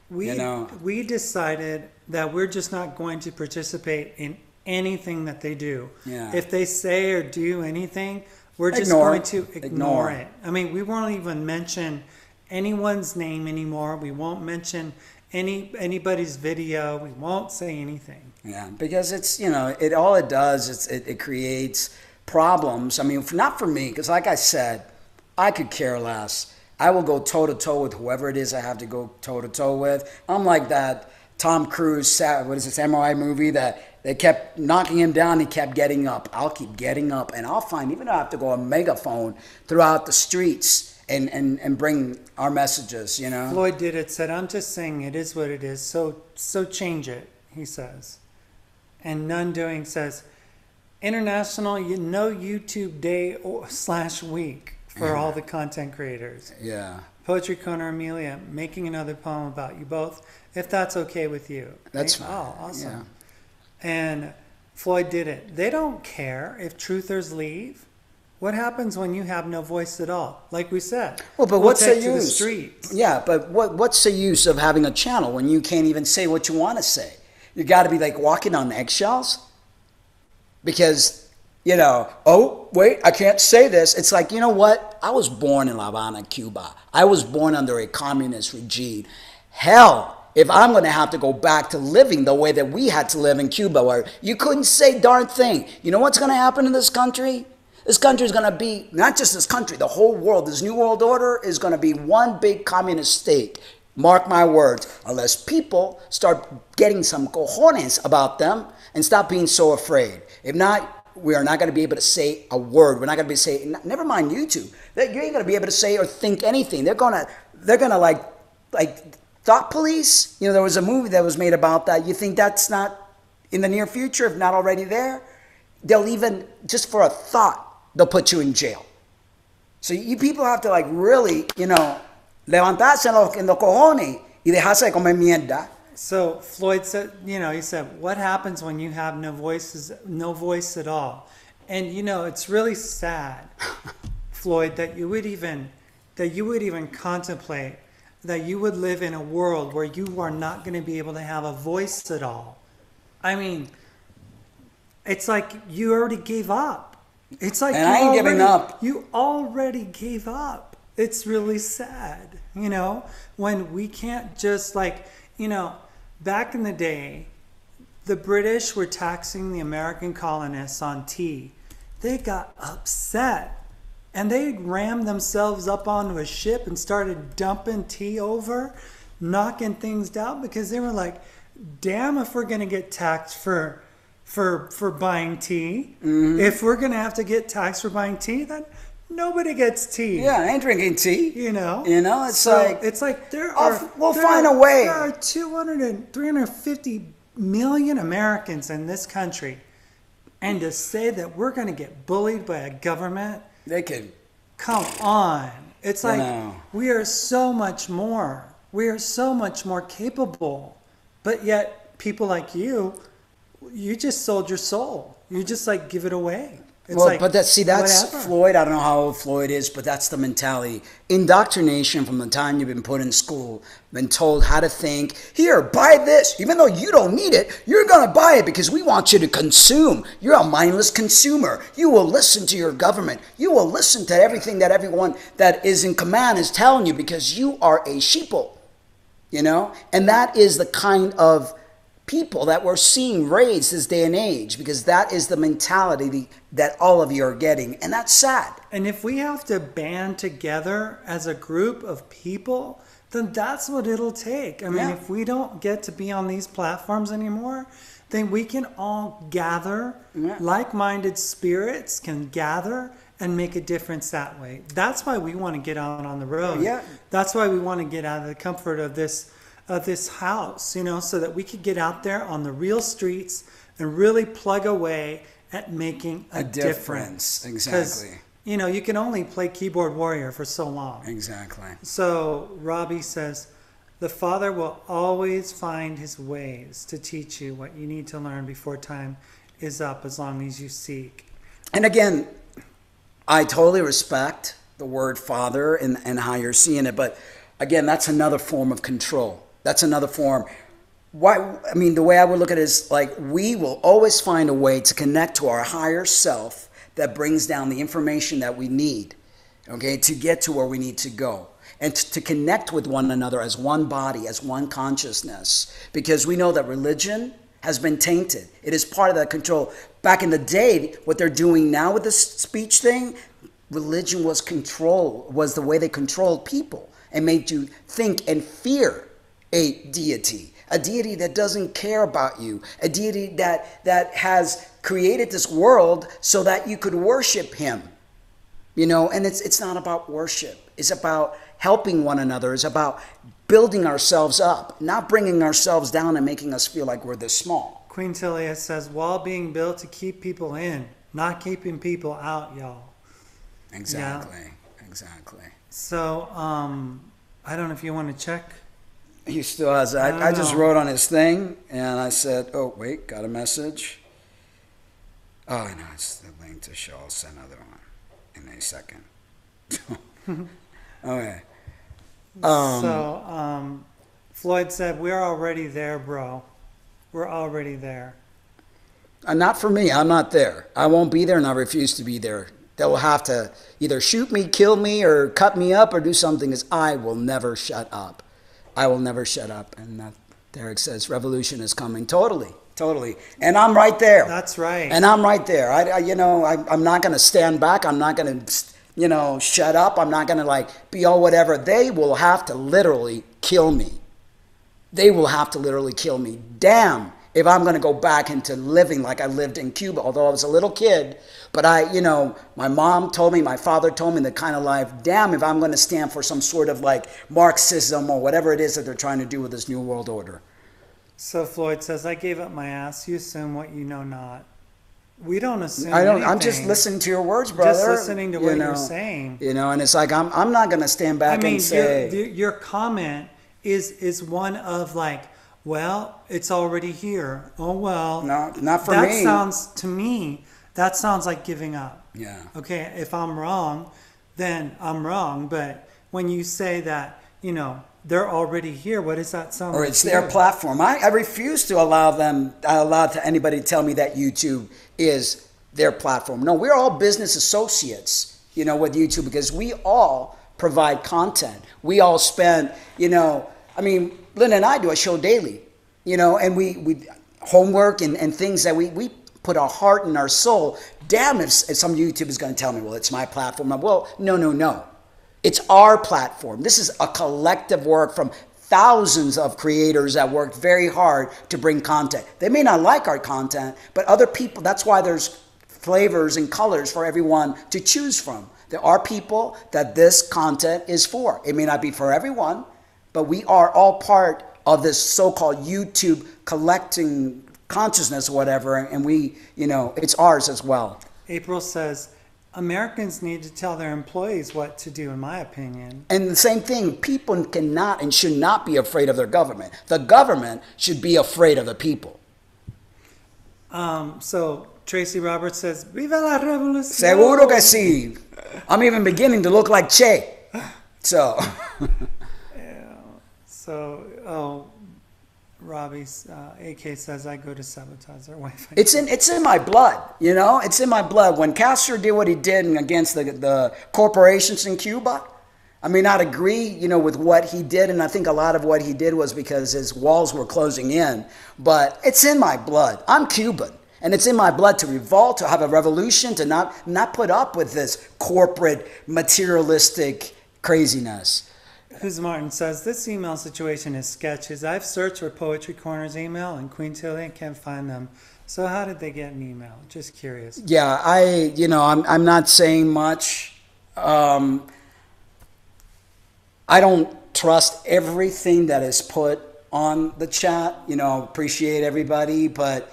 We decided that we're just not going to participate in anything that they do. Yeah. If they say or do anything, we're just going to ignore it. I mean, we won't even mention anyone's name anymore. We won't mention anybody's video. We won't say anything. Yeah, because it's, you know, all it does is it creates problems. I mean, not for me, because like I said, I could care less. I will go toe-to-toe with whoever it is I have to go toe-to-toe with. I'm like that Tom Cruise, samurai movie that they kept knocking him down, he kept getting up. I'll keep getting up, and I'll find, even though I have to go a megaphone throughout the streets and bring our messages, you know. Floyd did it, said, I'm just saying it is what it is, so change it, he says. And None Doing says, International No YouTube Day / week. For all the content creators. Yeah. Poetry Corner Amelia, making another poem about you both, if that's okay with you. That's fine. Oh, awesome. Yeah. and Floyd did it. They don't care if truthers leave. What happens when you have no voice at all? Like we said, well, but we'll what's the take to the use? streets. Yeah, but what's the use of having a channel when you can't even say what you want to say? You got to be like walking on eggshells because, you know, oh, wait, I can't say this. It's like, you know what? I was born in La Habana, Cuba. I was born under a communist regime. Hell, if I'm going to have to go back to living the way that we had to live in Cuba, where you couldn't say darn thing, you know what's going to happen in this country? This country is going to be, not just this country, the whole world, this new world order is going to be one big communist state. Mark my words, unless people start getting some cojones about them and stop being so afraid. If not, we are not going to be able to say a word. We're not going to be saying, never mind YouTube. You ain't going to be able to say or think anything. They're going to like Thought Police. You know, there was a movie that was made about that. You think that's not in the near future, if not already there? They'll even, just for a thought, they'll put you in jail. So you people have to like really, you know, levantarse en los cojones y dejarse de comer mierda. So Floyd said, you know, he said, what happens when you have no voice at all? And you know, it's really sad, Floyd, that you would even contemplate that you would live in a world where you are not going to be able to have a voice at all. I mean, it's like you already gave up. It's like and I ain't giving up. You already gave up. It's really sad, you know, when we can't just like, you know, back in the day, the British were taxing the American colonists on tea. They got upset and they rammed themselves up onto a ship and started dumping tea over, knocking things down because they were like, damn if we're going to get taxed for buying tea. Mm-hmm. If we're going to have to get taxed for buying tea, then nobody gets tea. Yeah, I ain't drinking tea. You know? It's like... It's like we'll find a way. There are 350 million Americans in this country. And to say that we're going to get bullied by a government... They can... Come on. It's like we are so much more. We are so much more capable. But yet, people like you just sold your soul. You just like give it away. It's well, like, but that's whatever. Floyd. I don't know how old Floyd is, but that's the mentality. Indoctrination from the time you've been put in school, been told how to think. Here, buy this. Even though you don't need it, you're going to buy it because we want you to consume. You're a mindless consumer. You will listen to your government. You will listen to everything that everyone that is in command is telling you because you are a sheeple, you know? And that is the kind of people that we're seeing raised this day and age because that is the mentality that all of you are getting, and that's sad. And if we have to band together as a group of people, then that's what it'll take. I mean, if we don't get to be on these platforms anymore, then we can all gather, like-minded spirits can gather and make a difference that way. That's why we want to get out on the road. Yeah. That's why we want to get out of the comfort of this house, you know, so that we could get out there on the real streets and really plug away at making a difference. Exactly. Because, you know, you can only play keyboard warrior for so long. Exactly. So Robbie says, the Father will always find his ways to teach you what you need to learn before time is up, as long as you seek. And again, I totally respect the word Father and how you're seeing it, but again, that's another form of control. That's another form. Why? I mean, the way I would look at it is like we will always find a way to connect to our higher self that brings down the information that we need, okay, to get to where we need to go. And to connect with one another as one body, as one consciousness. Because we know that religion has been tainted. It is part of that control. Back in the day, what they're doing now with this speech thing, religion was control, was the way they controlled people and made you think and fear a deity that doesn't care about you, a deity that has created this world so that you could worship him. You know, and it's not about worship. It's about helping one another. It's about building ourselves up, not bringing ourselves down and making us feel like we're this small. Queen Tilia says, wall being built to keep people in, not keeping people out, y'all. Exactly. Yeah. Exactly. So, I don't know if you want to check He still has. I just wrote on his thing, and I said, "Oh wait, got a message." Oh no, it's the link to show. I'll send another one in a second. Okay. Floyd said, "We're already there, bro. We're already there." Not for me. I'm not there. I won't be there, and I refuse to be there. They'll have to either shoot me, kill me, or cut me up, or do something. Because I will never shut up. I will never shut up. And Derek says, revolution is coming. Totally. And I'm right there. That's right. And I'm right there. I'm not going to stand back. I'm not going to, shut up. I'm not going to be all whatever. They will have to literally kill me. They will have to literally kill me. Damn, if I'm going to go back into living like I lived in Cuba, although I was a little kid. But my mom told me, my father told me the kind of life, damn, if I'm going to stand for some sort of Marxism or whatever it is that they're trying to do with this new world order. So Floyd says, I gave up my ass. You assume what you know not. We don't assume anything. I'm just listening to your words, brother. Just listening to what you're saying. And it's like, I'm not going to stand back and say. Your comment is one of well, it's already here. Oh, well. No, not for me. That sounds, to me, that sounds like giving up. Yeah. Okay, if I'm wrong, then I'm wrong. But when you say that, they're already here, what does that sound like? Or it's their platform. I refuse to allow anybody to tell me that YouTube is their platform. No, we're all business associates, with YouTube, because we all provide content. We all spend, Lynn and I do a show daily, and we homework and things that we put our heart and our soul. Damn, if some YouTube is going to tell me, well, it's my platform. Well, no. It's our platform. This is a collective work from thousands of creators that worked very hard to bring content. They may not like our content, but other people, that's why there's flavors and colors for everyone to choose from. There are people that this content is for. It may not be for everyone, but we are all part of this so-called YouTube collecting consciousness or whatever, and we, it's ours as well. April says, Americans need to tell their employees what to do, in my opinion. And the same thing, people cannot and should not be afraid of their government. The government should be afraid of the people. So Tracy Roberts says, Viva la revolución. Seguro que sí. I'm even beginning to look like Che. So. So, Robbie's AK says, I go to sabotage their Wi-Fi. It's in my blood, It's in my blood. When Castro did what he did against the corporations in Cuba, I may not agree, with what he did, and I think a lot of what he did was because his walls were closing in, but it's in my blood. I'm Cuban, and it's in my blood to revolt, to have a revolution, to not put up with this corporate, materialistic craziness. Who's Martin says, this email situation is sketches. I've searched for Poetry Corner's email and Queen Tilly and can't find them. So how did they get an email? Just curious. Yeah, I'm not saying much. I don't trust everything that is put on the chat. Appreciate everybody, but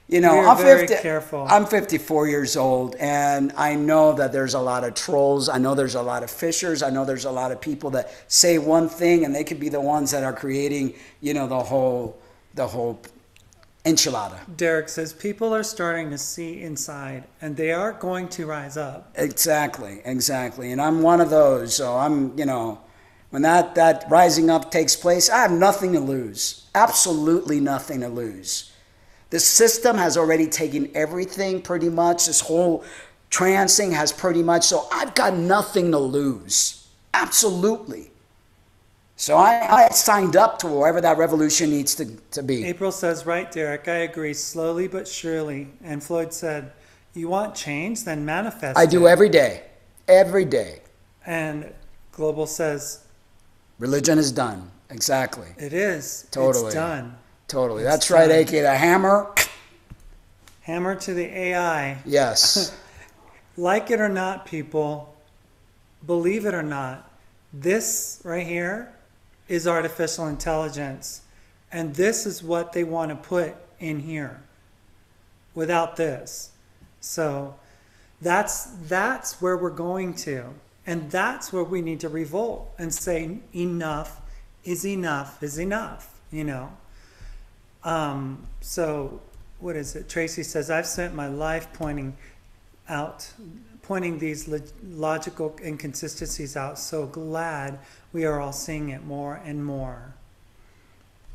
I'm 54 years old, and I know that there's a lot of trolls. I know there's a lot of fishers. I know there's a lot of people that say one thing, and they could be the ones that are creating, the whole enchilada. Derek says people are starting to see inside, and they are going to rise up. Exactly, and I'm one of those. So I'm, when that rising up takes place, I have nothing to lose. Absolutely nothing to lose. The system has already taken everything pretty much. This whole trans thing has pretty much. So I've got nothing to lose. Absolutely. So I signed up to wherever that revolution needs to be. April says, right, Derek, I agree, slowly but surely. And Floyd said, you want change? Then manifest I do every day. Every day. And Global says, religion is done. Exactly. It is. Totally. It's done. Totally. That's right, AK. The hammer. Hammer to the AI. Yes. Like it or not, people, believe it or not, this right here is artificial intelligence. And this is what they want to put in here without this. So that's where we're going to. And that's where we need to revolt and say enough is enough, you know. So what is it? Tracy says, I've spent my life pointing these logical inconsistencies out. So glad we are all seeing it more and more.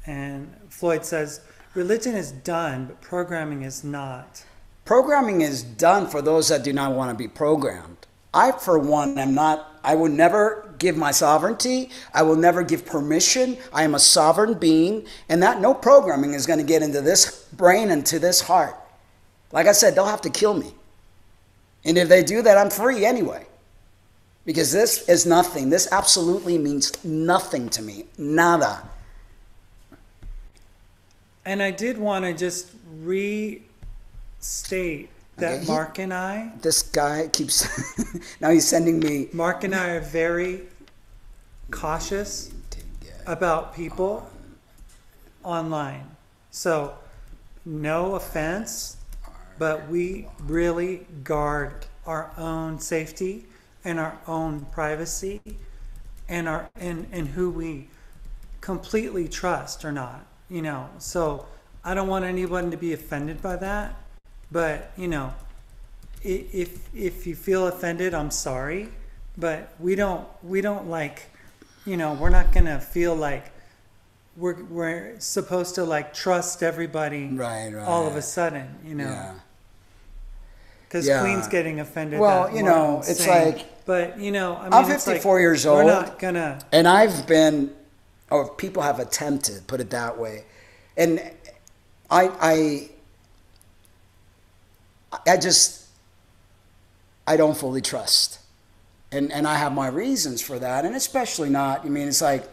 And Floyd says, religion is done, but programming is not. Programming is done for those that do not want to be programmed. I, for one, am not, I will never give my sovereignty. I will never give permission. I am a sovereign being, and that no programming is going to get into this brain and to this heart. Like I said, they'll have to kill me. And if they do that, I'm free anyway. Because this is nothing. This absolutely means nothing to me. Nada. And I did want to just restate that Okay, Mark and I... This guy keeps... now he's sending me... Mark and I are very cautious about people online. So, no offense, but we really guard our own safety and our own privacy and who we completely trust or not, you know. So I don't want anyone to be offended by that, but you know, if you feel offended, I'm sorry, but we don't like, you know, we're not gonna feel like we're supposed to like trust everybody right, all of a sudden, you know. Yeah. Because Yeah. Queen's getting offended. Well, that you know, Martin's it's saying, like... But, you know, I mean, I'm it's 54 like, years old. We're not going to... And I've been... Or people have attempted, put it that way. And I don't fully trust. And I have my reasons for that. And especially not... I mean, it's like...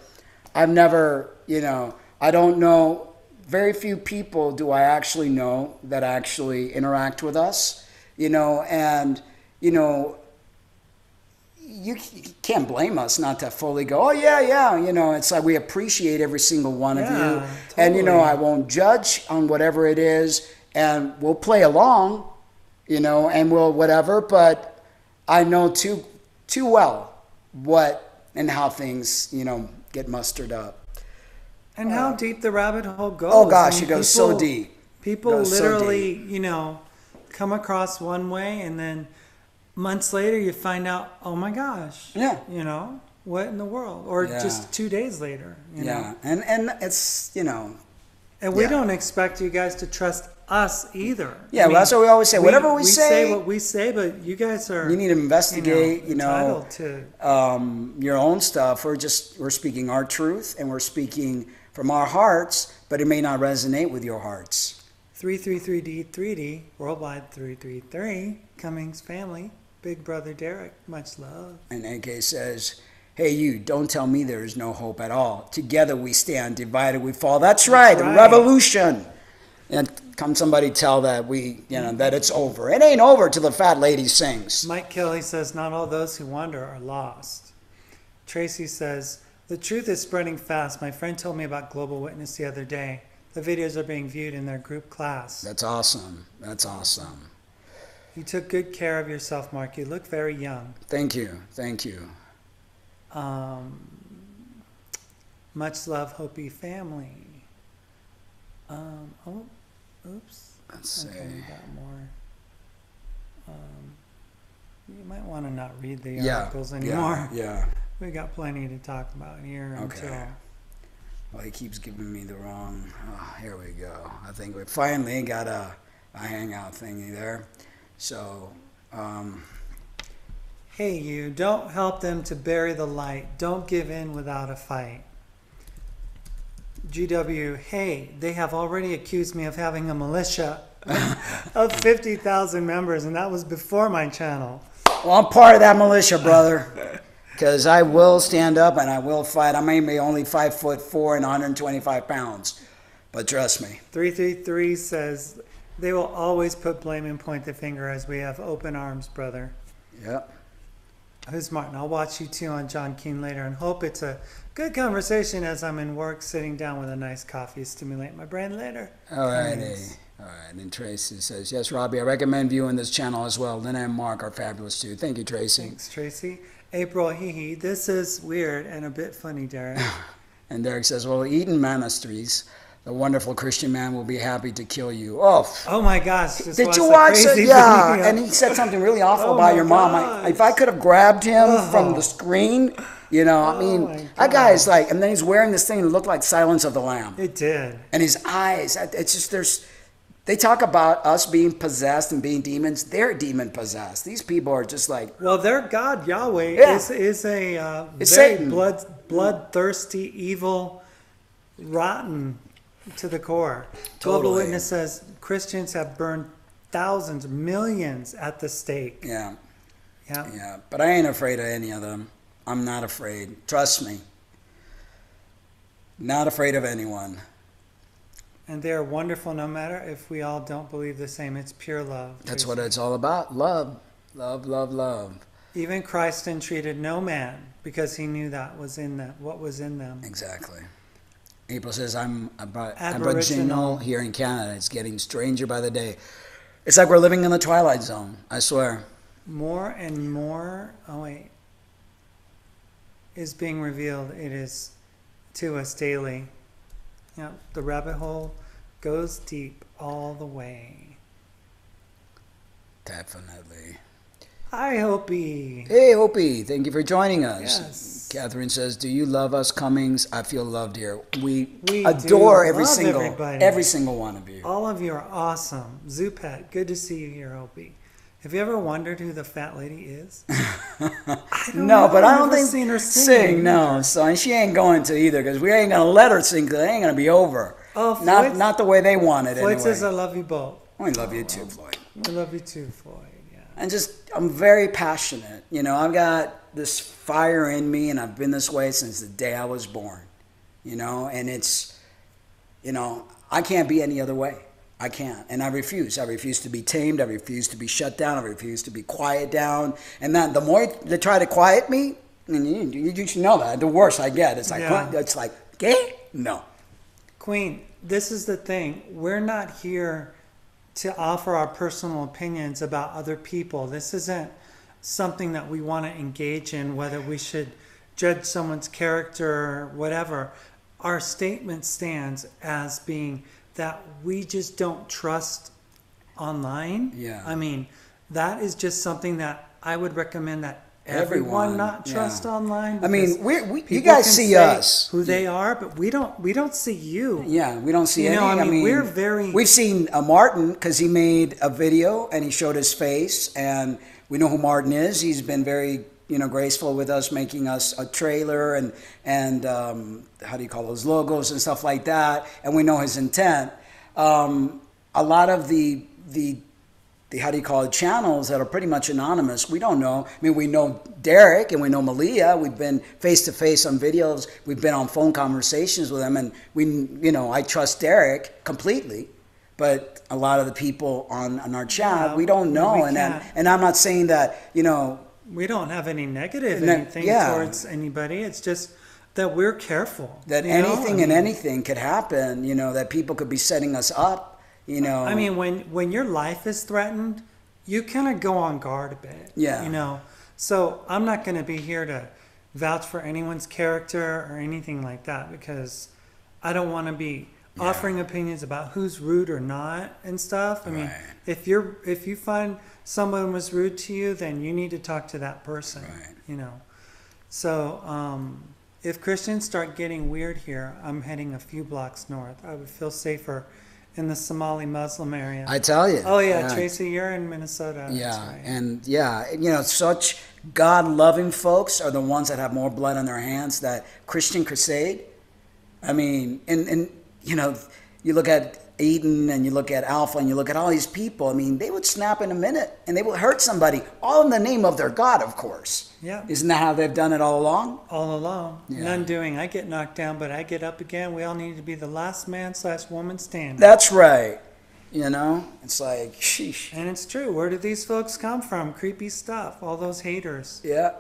I've never, you know... I don't know... Very few people do I actually know that actually interact with us, you know, and, you know, you can't blame us not to fully go, oh, yeah, you know, it's like we appreciate every single one of you. Totally. And, you know, I won't judge on whatever it is, and we'll play along, you know, and we'll whatever, but I know too well what and how things, you know, get mustered up. And how deep the rabbit hole goes. Oh, gosh, I mean, it goes so deep. People literally, you know, come across one way and then months later you find out, oh my gosh. Yeah. You know, what in the world? Or just 2 days later, you know. And it's, you know. And we don't expect you guys to trust us either. Yeah, well, that's what we always say. Whatever we say what we say, but you guys are... You need to investigate, entitled to your own stuff. We're speaking our truth, and we're speaking from our hearts, but it may not resonate with your hearts. 333D3D, worldwide 333, Cummings family, Big Brother Derek, much love. And AK says, hey, you, don't tell me there is no hope at all. Together we stand, divided we fall. That's right. Revolution. And come somebody tell that that it's over. It ain't over till the fat lady sings. Mike Kelly says, not all those who wander are lost. Tracy says, the truth is spreading fast. My friend told me about Global Witness the other day. The videos are being viewed in their group class. That's awesome. That's awesome. You took good care of yourself, Mark. You look very young. Thank you. Thank you. Much love, Hopi family. Oops. Let's see. Okay, we got more. You might want to not read the articles anymore. Yeah. We got plenty to talk about here until... Well, he keeps giving me the wrong... Oh, here we go. I think we finally got a hangout thingy there. So, Hey, you, don't help them to bury the light. Don't give in without a fight. GW, hey, they have already accused me of having a militia of 50,000 members, and that was before my channel. Well, I'm part of that militia, brother. Because I will stand up and I will fight. I may be only 5'4" and 125 pounds. But trust me. 333 says, they will always put blame and point the finger as we have open arms, brother. Yep. Who's Martin? I'll watch you two on John Keane later and hope it's a good conversation as I'm in work, sitting down with a nice coffee, stimulate my brain later. All righty. All right. And Tracy says, yes, Robbie, I recommend viewing this channel as well. Lynn and Mark are fabulous too. Thank you, Tracy. Thanks, Tracy. April, hee hee. This is weird and a bit funny, Derek. And Derek says, well, Eden Monasteries, the wonderful Christian man will be happy to kill you. Oh my gosh. Did you watch it? Yeah. And he said something really awful about your mom. If I could have grabbed him from the screen, you know, I mean, that guy is like, and then he's wearing this thing that looked like Silence of the Lamb. It did. And his eyes, it's just, they talk about us being possessed and being demons. They're demon possessed. These people are just like. Well, their God, Yahweh, is a it's very Satan. bloodthirsty, evil, rotten to the core. Totally. Global Witness says Christians have burned thousands, millions at the stake. Yeah. Yeah. Yeah. But I ain't afraid of any of them. I'm not afraid. Trust me. Not afraid of anyone. And they're wonderful no matter if we all don't believe the same. It's pure love. That's what it's all about. Love. Love, love, love. Even Christ entreated no man because he knew that was in them, what was in them. Exactly. April says, I'm Aboriginal here in Canada. It's getting stranger by the day. It's like we're living in the Twilight Zone. I swear. More and more is being revealed. It is to us daily. Yeah, the rabbit hole goes deep all the way. Definitely. Hi, Hopi. Hey, Hopi. Thank you for joining us. Yes. Catherine says, do you love us, Cummings? I feel loved here. We adore every single one of you. All of you are awesome. Zupet, good to see you here, Hopi. Have you ever wondered who the fat lady is? No, but I don't think seen her sing. No, so and she ain't going to either because we ain't gonna let her sing because it ain't gonna be over. Oh, not the way they want it. Floyd anyway. says, "I love you both." I love you too, Floyd. I love you too, Floyd. Yeah. And I'm very passionate. You know, I've got this fire in me, and I've been this way since the day I was born. You know, and it's, you know, I can't be any other way. I can't, and I refuse. I refuse to be tamed. I refuse to be shut down. I refuse to be quiet down. And then the more they try to quiet me, and you should know that, the worse I get. It's like, gay? No. Queen, this is the thing. We're not here to offer our personal opinions about other people. This isn't something that we want to engage in, whether we should judge someone's character or whatever. Our statement stands as being that we just don't trust online. Yeah. I mean, that is just something that I would recommend that everyone not trust online. I mean, you guys see us who they are, but we don't see you. Yeah, we don't see any. I mean, we've seen Martin because he made a video and he showed his face, and we know who Martin is. He's been very graceful with us, making us a trailer and how do you call those logos and stuff like that. And we know his intent. A lot of the how do you call it, channels that are pretty much anonymous, we don't know. I mean, we know Derek and we know Malia. We've been face to face on videos. We've been on phone conversations with them, and I trust Derek completely. But a lot of the people on our chat, we don't know. And I'm not saying that we don't have any negative anything towards anybody. It's just that we're careful. That anything could happen, that people could be setting us up, I mean, when your life is threatened, you kind of go on guard a bit. Yeah. So I'm not going to be here to vouch for anyone's character or anything like that, because I don't want to be offering opinions about who's rude or not and stuff. I mean, if you find someone was rude to you, then you need to talk to that person. So if Christians start getting weird here, I'm heading a few blocks north. I would feel safer in the Somali Muslim area. I tell you. Oh yeah, Tracy, you're in Minnesota. Yeah, that's right. and such God-loving folks are the ones that have more blood on their hands. That Christian crusade. I mean, and you look at Eden and you look at Alpha and you look at all these people. I mean, they would snap in a minute and they would hurt somebody, all in the name of their God, of course. Yeah. Isn't that how they've done it all along? All along. Yeah. Undoing. I get knocked down, but I get up again. We all need to be the last man/woman standing. That's right. It's like, sheesh. And it's true. Where do these folks come from? Creepy stuff. All those haters. Yeah.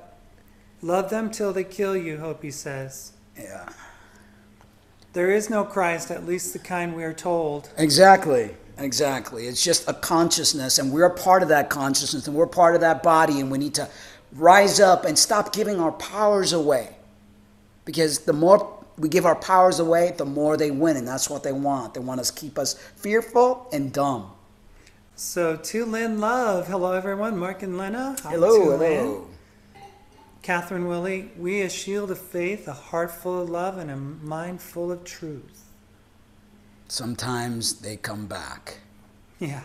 Love them till they kill you, Hopi says. Yeah. There is no Christ, at least the kind we are told. Exactly. It's just a consciousness, and we're a part of that consciousness, and we're part of that body, and we need to rise up and stop giving our powers away. Because the more we give our powers away, the more they win, and that's what they want. They want us to keep us fearful and dumb. So to Lynn Love, hello everyone, Mark and Lena. Hi, Hello, to hello. Lynn. Catherine Willie, we a shield of faith, a heart full of love, and a mind full of truth. Sometimes they come back. Yeah,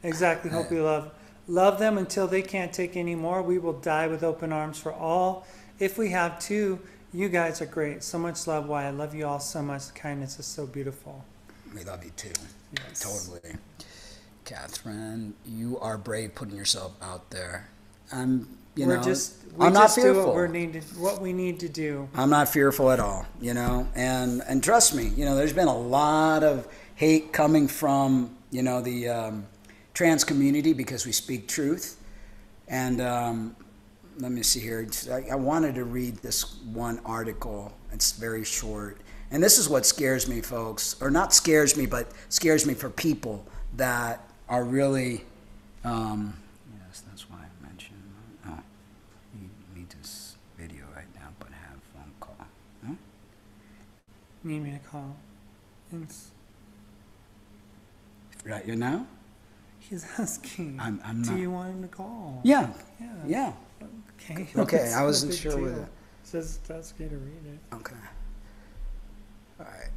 exactly. Hope we love them until they can't take any more. We will die with open arms for all. If we have to, you guys are great. So much love. Why I love you all so much. Kindness is so beautiful. We love you too. Yes. Totally. Catherine, you are brave putting yourself out there. We I'm just not fearful. Do what we need to do. I'm not fearful at all, and trust me, there's been a lot of hate coming from, the trans community because we speak truth. And let me see here. I wanted to read this one article. It's very short. And this is what scares me, folks. Or not scares me, but scares me for people that are really... yes, that's why I mentioned... Oh, you need this video right now, but have a phone call. Huh? Need me to call? Right here now? He's asking. I'm do not... you want him to call? Yeah. Yeah. Yeah. Okay. Okay, I wasn't big sure deal. with it. Says that's okay to read it. Okay. All right.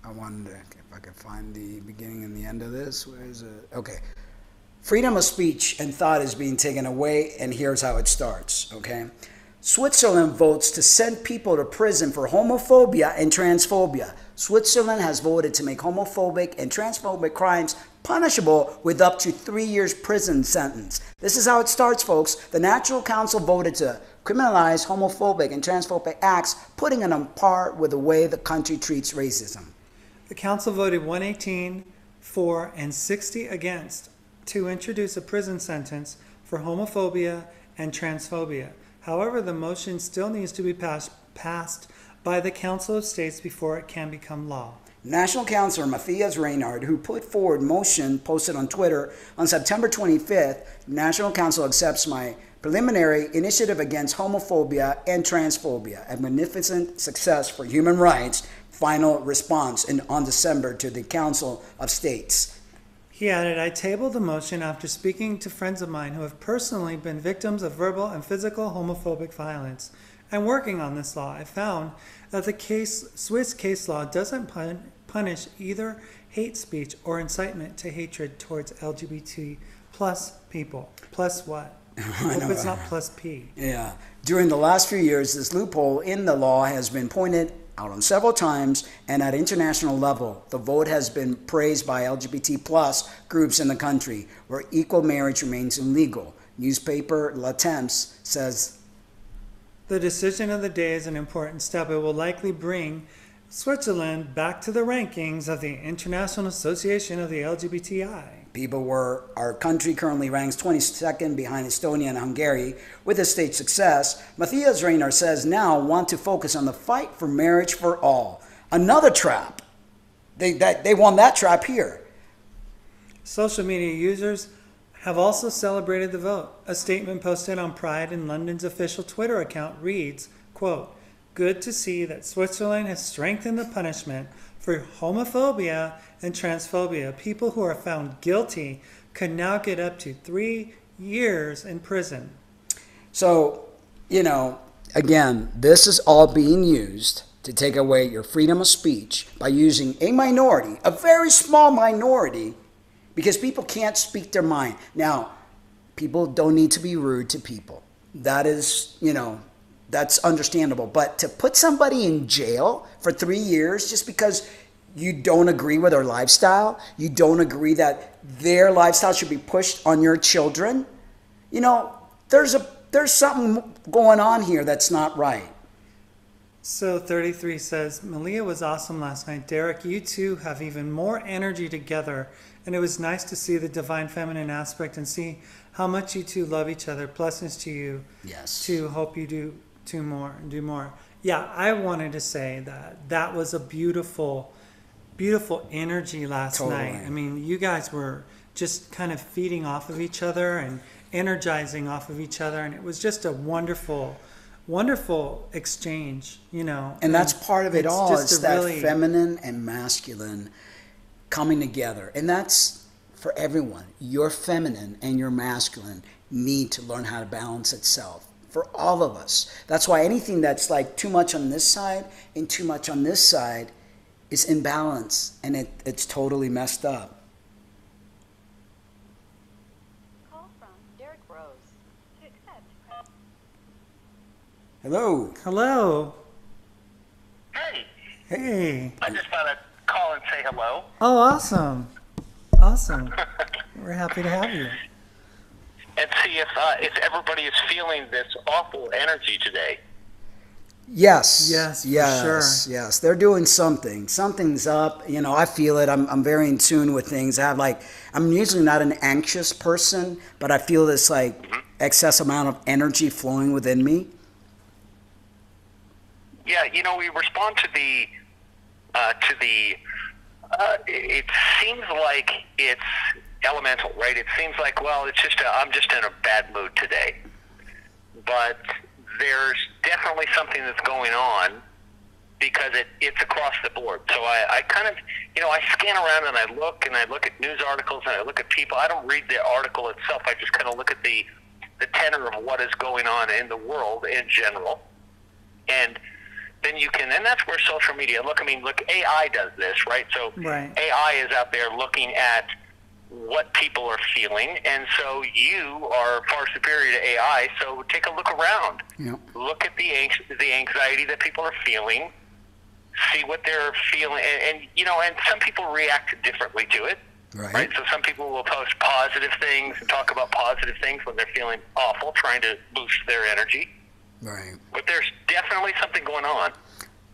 I wanted to, if I could find the beginning and the end of this. Where is it? Okay. Freedom of speech and thought is being taken away, and here's how it starts, okay? Switzerland votes to send people to prison for homophobia and transphobia. Switzerland has voted to make homophobic and transphobic crimes punishable with up to 3 years prison sentence. This is how it starts, folks. The National Council voted to criminalize homophobic and transphobic acts, putting it on par with the way the country treats racism. The council voted 118 for and 60 against to introduce a prison sentence for homophobia and transphobia. However, the motion still needs to be passed by the Council of States before it can become law. National Councilor Matthias Reinhardt, who put forward motion posted on Twitter on September 25th, National Council accepts my preliminary initiative against homophobia and transphobia, a magnificent success for human rights, final response on December to the Council of States. He added, I tabled the motion after speaking to friends of mine who have personally been victims of verbal and physical homophobic violence. And working on this law, I found that the Swiss case law doesn't punish either hate speech or incitement to hatred towards LGBT plus people. Plus what? Hope it's not plus P. Yeah. During the last few years, this loophole in the law has been pointed out on several times, and at international level, the vote has been praised by LGBT plus groups in the country, where equal marriage remains illegal. Newspaper Le Temps says, the decision of the day is an important step. It will likely bring Switzerland back to the rankings of the International Association of the LGBTI. People were, our country currently ranks 22nd behind Estonia and Hungary with a state success. Matthias Reinhardt says now want to focus on the fight for marriage for all. Another trap. They won that trap here. Social media users have also celebrated the vote. A statement posted on Pride in London's official Twitter account reads, quote, good to see that Switzerland has strengthened the punishment for homophobia and transphobia. People who are found guilty could now get up to 3 years in prison. So, again, this is all being used to take away your freedom of speech by using a minority, a very small minority, because people can't speak their mind. Now, people don't need to be rude to people. That is, that's understandable. But to put somebody in jail for 3 years just because you don't agree with their lifestyle, you don't agree that their lifestyle should be pushed on your children, there's something going on here that's not right. So 33 says, Malia was awesome last night. Derek, you two have even more energy together. And it was nice to see the divine feminine aspect and see how much you two love each other. Blessings to you. Yes. To hope you do more. Yeah, I wanted to say that was a beautiful, beautiful energy last night. I mean, you guys were just kind of feeding off of each other and energizing off of each other. And it was just a wonderful wonderful exchange, you know. And that's part of it all. just It's a that really- feminine and masculine coming together. And that's for everyone. Your feminine and your masculine need to learn how to balance itself. For all of us. That's why anything that's like too much on this side and too much on this side is imbalance, and it's totally messed up. Call from Derek Rose. To accept. Hello. Hello. Hey, Hey. I just thought I'd call and say hello. Oh, awesome. Awesome. We're happy to have you. And see if everybody is feeling this awful energy today. Yes. Yes, for yes, sure. yes. They're doing something. Something's up. You know, I feel it. I'm very in tune with things. I'm usually not an anxious person, but I feel this like excess amount of energy flowing within me. Yeah, you know, we respond to the it seems like it's elemental, right? It seems like, well, it's just I'm just in a bad mood today. But there's definitely something that's going on because it's across the board. So I kind of, you know, I scan around and I look at news articles and I look at people. I don't read the article itself. I just kind of look at the tenor of what is going on in the world in general. And then you can, and that's where social media, look, AI does this, right? So Right. AI is out there looking at what people are feeling, and so you are far superior to AI, so take a look around. Yep. Look at the anxiety that people are feeling, see what they're feeling, and you know, and some people react differently to it. Right. So some people will post positive things and talk about positive things when they're feeling awful, trying to boost their energy. Right. But there's definitely something going on.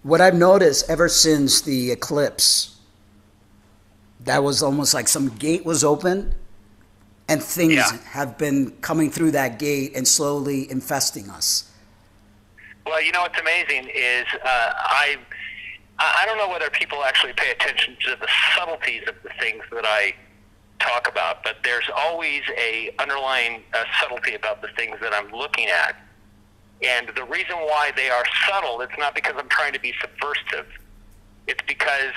What I've noticed ever since the eclipse, that was almost like some gate was open and things Yeah. have been coming through that gate and slowly infesting us. Well, you know what's amazing is I don't know whether people actually pay attention to the subtleties of the things that I talk about, but there's always a underlying subtlety about the things that I'm looking at. And the reason why they are subtle, it's not because I'm trying to be subversive. It's because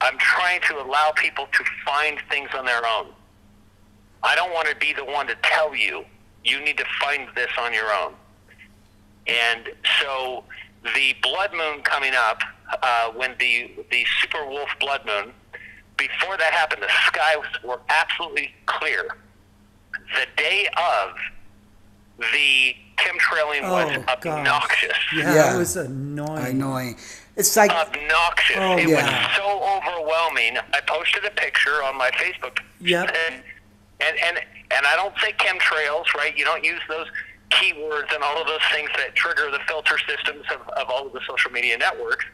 I'm trying to allow people to find things on their own. I don't want to be the one to tell you, you need to find this on your own. And so the blood moon coming up, when the super wolf blood moon, before that happened, the skies were absolutely clear. The day of, the chemtrailing was obnoxious. Yeah, it was annoying. Annoying. It's like Obnoxious. Oh, it yeah. was so overwhelming. I posted a picture on my Facebook. Yep. And I don't say chemtrails, right? You don't use those keywords and all of those things that trigger the filter systems of all of the social media networks.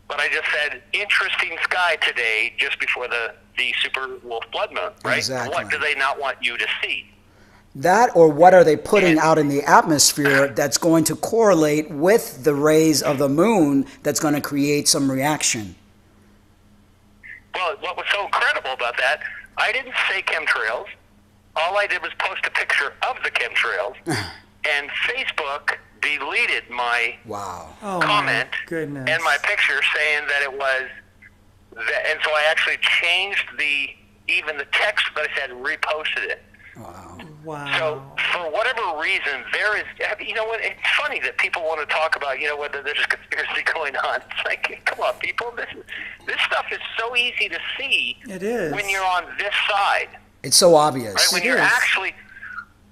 But I just said, interesting sky today, just before the super wolf blood moon, right? Exactly. What do they not want you to see? that, or what are they putting out in the atmosphere that's going to correlate with the rays of the moon that's going to create some reaction? Well, what was so incredible about that, I didn't say chemtrails. All I did was post a picture of the chemtrails, and Facebook deleted my comment and my picture, saying that it was that, and so I actually changed even the text, but I said reposted it. Wow. So for whatever reason, there is, you know what, it's funny that people want to talk about, you know, whether there's a conspiracy going on. It's like, come on, people, this stuff is so easy to see. It is. When you're on this side. It's so obvious. Right?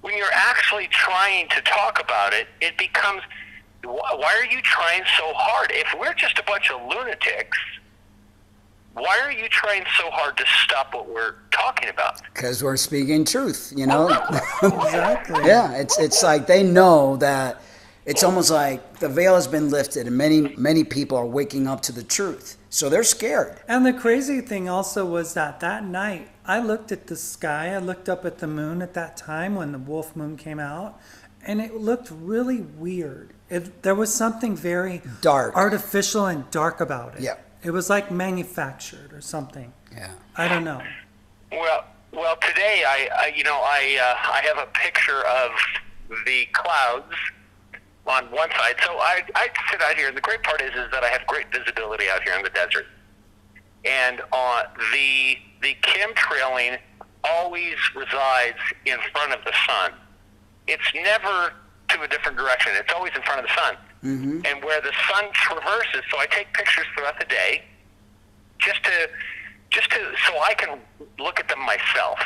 When you're actually trying to talk about it, it becomes, why are you trying so hard? If we're just a bunch of lunatics, why are you trying so hard to stop what we're talking about? Because we're speaking truth, you know? Exactly. Yeah, it's like they know that it's almost like the veil has been lifted and many people are waking up to the truth. So they're scared. And the crazy thing also was that night, I looked at the sky, I looked up at the moon at that time when the wolf moon came out, and it looked really weird. There was something very dark, artificial and dark about it. Yeah. It was like manufactured or something. Yeah. I don't know. Well, today I have a picture of the clouds on one side. So I sit out here, and the great part is that I have great visibility out here in the desert. And the chemtrailing always resides in front of the sun. It's never to a different direction. It's always in front of the sun. Mm-hmm. And where the sun traverses, so I take pictures throughout the day just to so I can look at them myself.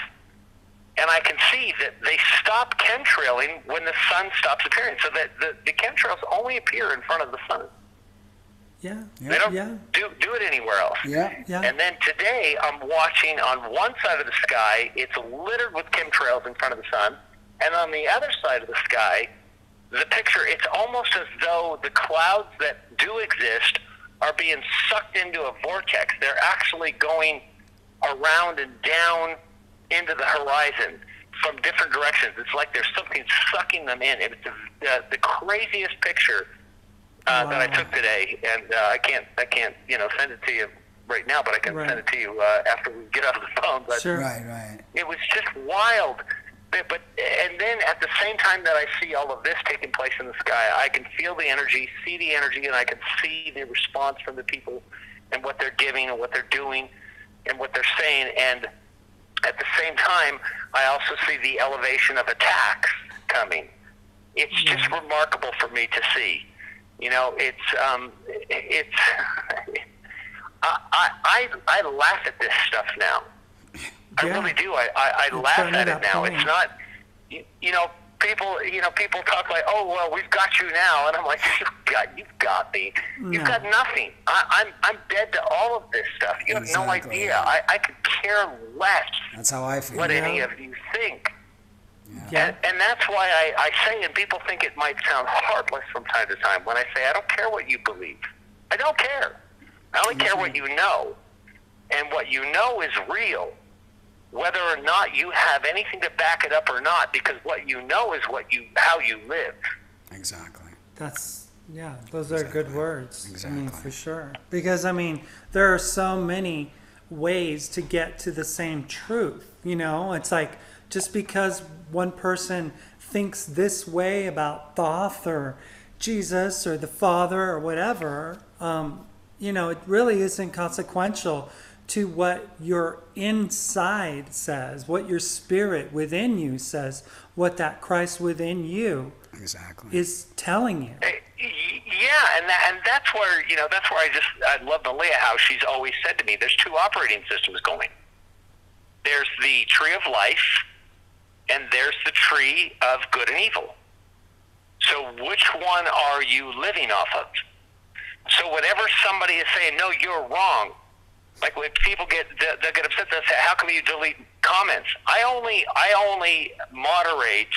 And I can see that they stop chemtrailing when the sun stops appearing. So that the chemtrails only appear in front of the sun. Yeah. They don't do it anywhere else. Yeah. Yeah. And then today I'm watching on one side of the sky, it's littered with chemtrails in front of the sun. And on the other side of the sky, the picture, it's almost as though the clouds that do exist are being sucked into a vortex. They're actually going around and down into the horizon from different directions. It's like there's something sucking them in. It's the craziest picture that I took today, and I can't send it to you right now, but I can send it to you after we get off the phone. But Sure. Right. it was just wild. But and then at the same time that I see all of this taking place in the sky, I can feel the energy, see the energy, and I can see the response from the people and what they're giving and what they're doing and what they're saying. And at the same time, I also see the elevation of attacks coming. It's just remarkable for me to see. You know, I laugh at this stuff now. I really do. I laugh at it now. It's not, people talk like, oh, well, we've got you now. And I'm like, you've got me. You've got nothing. I'm dead to all of this stuff. You have no idea. I could care less That's how I feel. what any of you think. Yeah. And that's why I say, and people think it might sound heartless from time to time, when I say, I don't care what you believe. I don't care. I only care what you know. And what you know is real, whether or not you have anything to back it up or not, because what you know is how you live. Exactly. Those are good words. Exactly. I mean, for sure. Because, there are so many ways to get to the same truth. It's like, just because one person thinks this way about Thoth or Jesus or the Father or whatever, it really isn't consequential to what your inside says, what your spirit within you says, what that Christ within you is telling you. Yeah, and that's where I love Malia, how she's always said to me, there's two operating systems going. There's the tree of life, and there's the tree of good and evil. So which one are you living off of? So whenever somebody is saying, no, you're wrong, like when people they'll get upset, they'll say, how come you delete comments? I only moderate,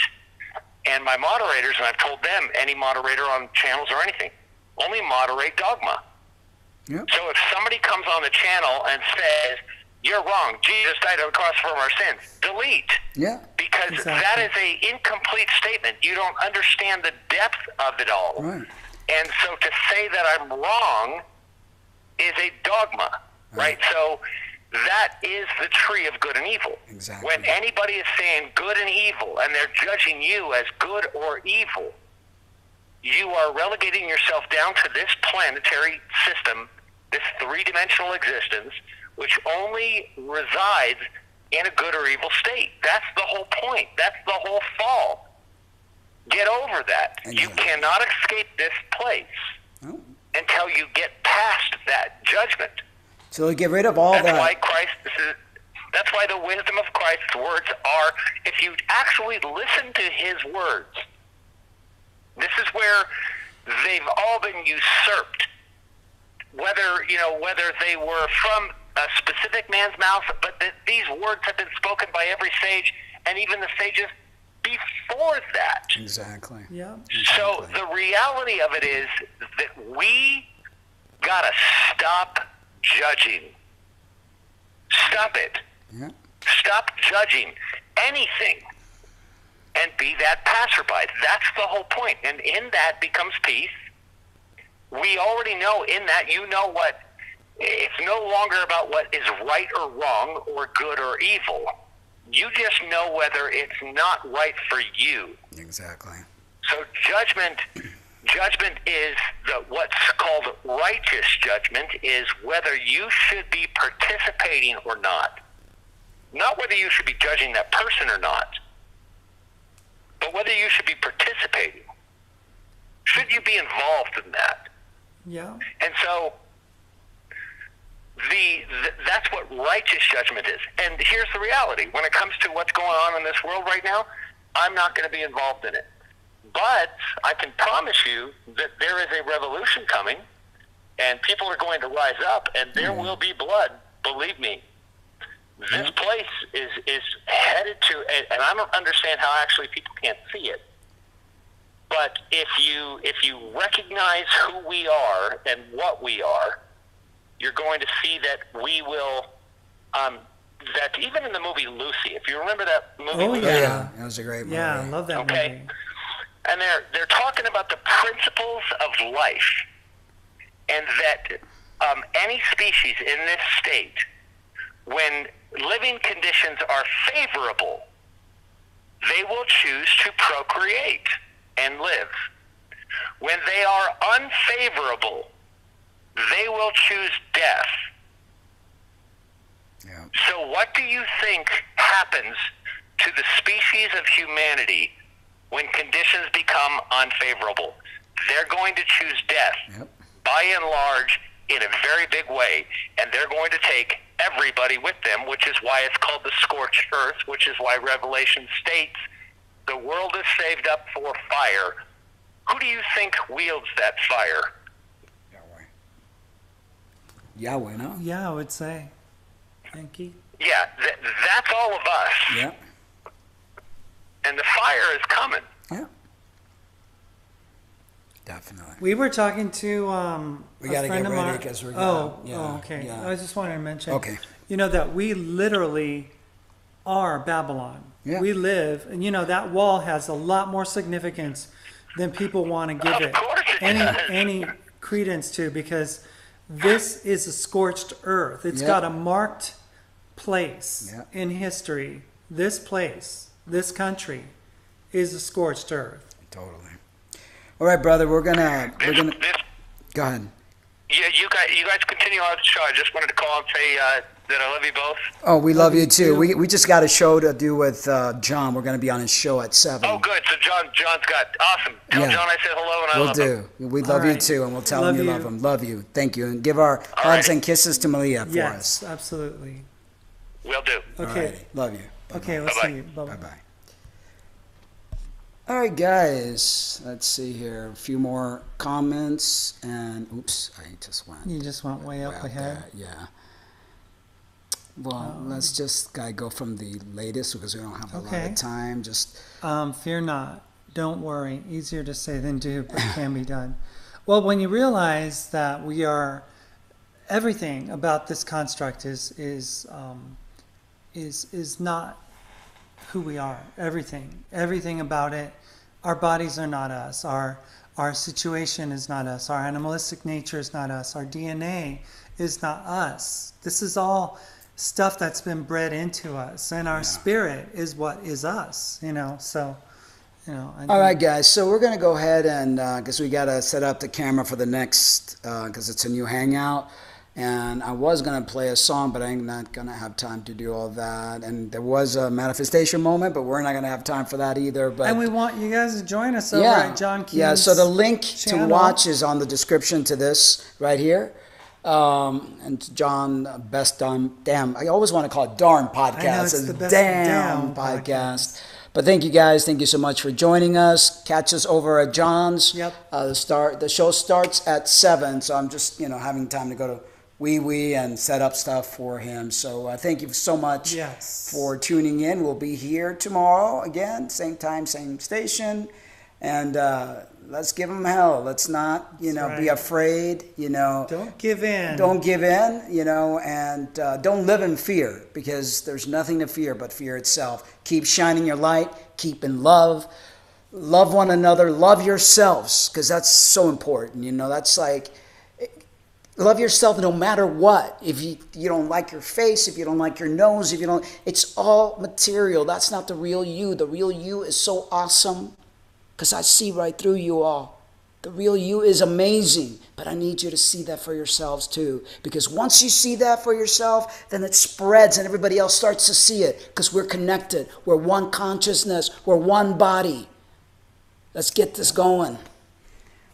and my moderators, and I've told them, any moderator on channels or anything, only moderate dogma. Yep. So if somebody comes on the channel and says, you're wrong, Jesus died on the cross for our sins, delete. Yeah. Because that is an incomplete statement. You don't understand the depth of it all. Right. And so to say that I'm wrong is a dogma, right? So that is the tree of good and evil. Exactly. When anybody is saying good and evil and they're judging you as good or evil, you are relegating yourself down to this planetary system, this three-dimensional existence, which only resides in a good or evil state. That's the whole point. That's the whole fall. Get over that. Exactly. You cannot escape this place until you get past that judgment. So get rid of all That's that. That's why the wisdom of Christ's words are, if you actually listen to his words, this is where they've all been usurped. Whether they were from a specific man's mouth, but these words have been spoken by every sage, and even the sages before that. Exactly. Yeah. So the reality of it is that we gotta stop judging. Stop it. Yeah. Stop judging anything and be that passerby. That's the whole point. And in that becomes peace. We already know in that, what, it's no longer about what is right or wrong or good or evil. You just know whether it's not right for you. Exactly. So judgment Judgment is what's called righteous judgment is whether you should be participating or not. Not whether you should be judging that person or not, but whether you should be participating. Should you be involved in that? Yeah. And so that's what righteous judgment is. And here's the reality. When it comes to what's going on in this world right now, I'm not going to be involved in it. But I can promise you that there is a revolution coming, and people are going to rise up, and there will be blood. Believe me. This place is headed to, and I don't understand how actually people can't see it. But if you recognize who we are and what we are, you're going to see that we will. That even in the movie Lucy, if you remember that movie. Oh Lucy, yeah, that was a great movie. yeah, I love that movie. And they're talking about the principles of life, and that any species in this state, when living conditions are favorable, they will choose to procreate and live. When they are unfavorable, they will choose death. Yeah. So what do you think happens to the species of humanity when conditions become unfavorable? They're going to choose death, by and large, in a very big way, and they're going to take everybody with them, which is why it's called the scorched earth, which is why Revelation states the world is saved up for fire. Who do you think wields that fire? Yahweh, no? Yeah, I would say. Thank you. Yeah, that's all of us. Yeah. And the fire is coming. Yeah. Definitely. We were talking to We a got to friend get of ready mine. because we're Okay. Yeah. I just wanted to mention. Okay. You know that we literally are Babylon. Yeah. We live, and you know that wall has a lot more significance than people want to give it Of course it does. any credence to, because this is a scorched earth. It's Yeah. got a marked place Yeah. in history. This place, this country, is a scorched earth. Totally. All right, brother. We're gonna This, go ahead. yeah, you guys continue on the show. I just wanted to call and say that I love you both. Oh, we love you too. too. We just got a show to do with John. We're gonna be on his show at 7. Oh, good. So John's got awesome. Tell Yeah. John I said hello and I We'll love him. do. We love you right. too, and we'll tell Love him you you. love him. Love you. Thank you, and give our hugs righty. and kisses to Malia for Yes, us. absolutely. Will do. Okay. Alrighty. Love you. Okay, let's Bye-bye. see you. Bye-bye. Bye bye. All right, guys. Let's see here. A few more comments, and oops, I just went. You just went way up out ahead. there. Yeah. Well, let's just go from the latest because we don't have a lot Okay. of time. Just Fear not. Don't worry. Easier to say than do, but can be done. Well, when you realize that we are, everything about this construct is not who we are. Everything about it. Our bodies are not us. Our situation is not us. Our animalistic nature is not us. Our DNA is not us. This is all stuff that's been bred into us, and our spirit is what is us. So. all right, guys. So we're gonna go ahead and because we gotta set up the camera for the next because it's a new hangout. And I was going to play a song, but I'm not going to have time to do all that. And there was a manifestation moment, but we're not going to have time for that either. But And we want you guys to join us over at John Key's Yeah, so the link channel. to watch is on the description to this right here. And John, Best Damn, I always want to call it Darn Podcast. it's the Best Damn Damn Podcast. But thank you guys. Thank you so much for joining us. Catch us over at John's. Yep. The show starts at 7, so I'm just having time to go to Wee and set up stuff for him. So thank you so much for tuning in. We'll be here tomorrow again, same time, same station, and let's give them hell. Let's not be afraid. Don't give in. Don't give in. And don't live in fear, because there's nothing to fear but fear itself. Keep shining your light. Keep in love. Love one another. Love yourselves, because that's so important. That's like. Love yourself no matter what. If you don't like your face, if you don't like your nose, it's all material. That's not the real you. The real you is so awesome because I see right through you all. The real you is amazing, but I need you to see that for yourselves too. Because once you see that for yourself, then it spreads and everybody else starts to see it because we're connected. We're one consciousness. We're one body. Let's get this going.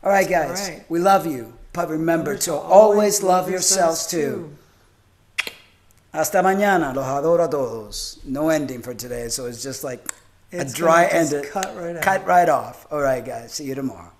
All right, guys. All right. We love you. But remember to always love yourselves too. Hasta mañana. Los adoro a todos. No ending for today, so it's just like a dry end. Cut right out. Cut right off. All right, guys. See you tomorrow.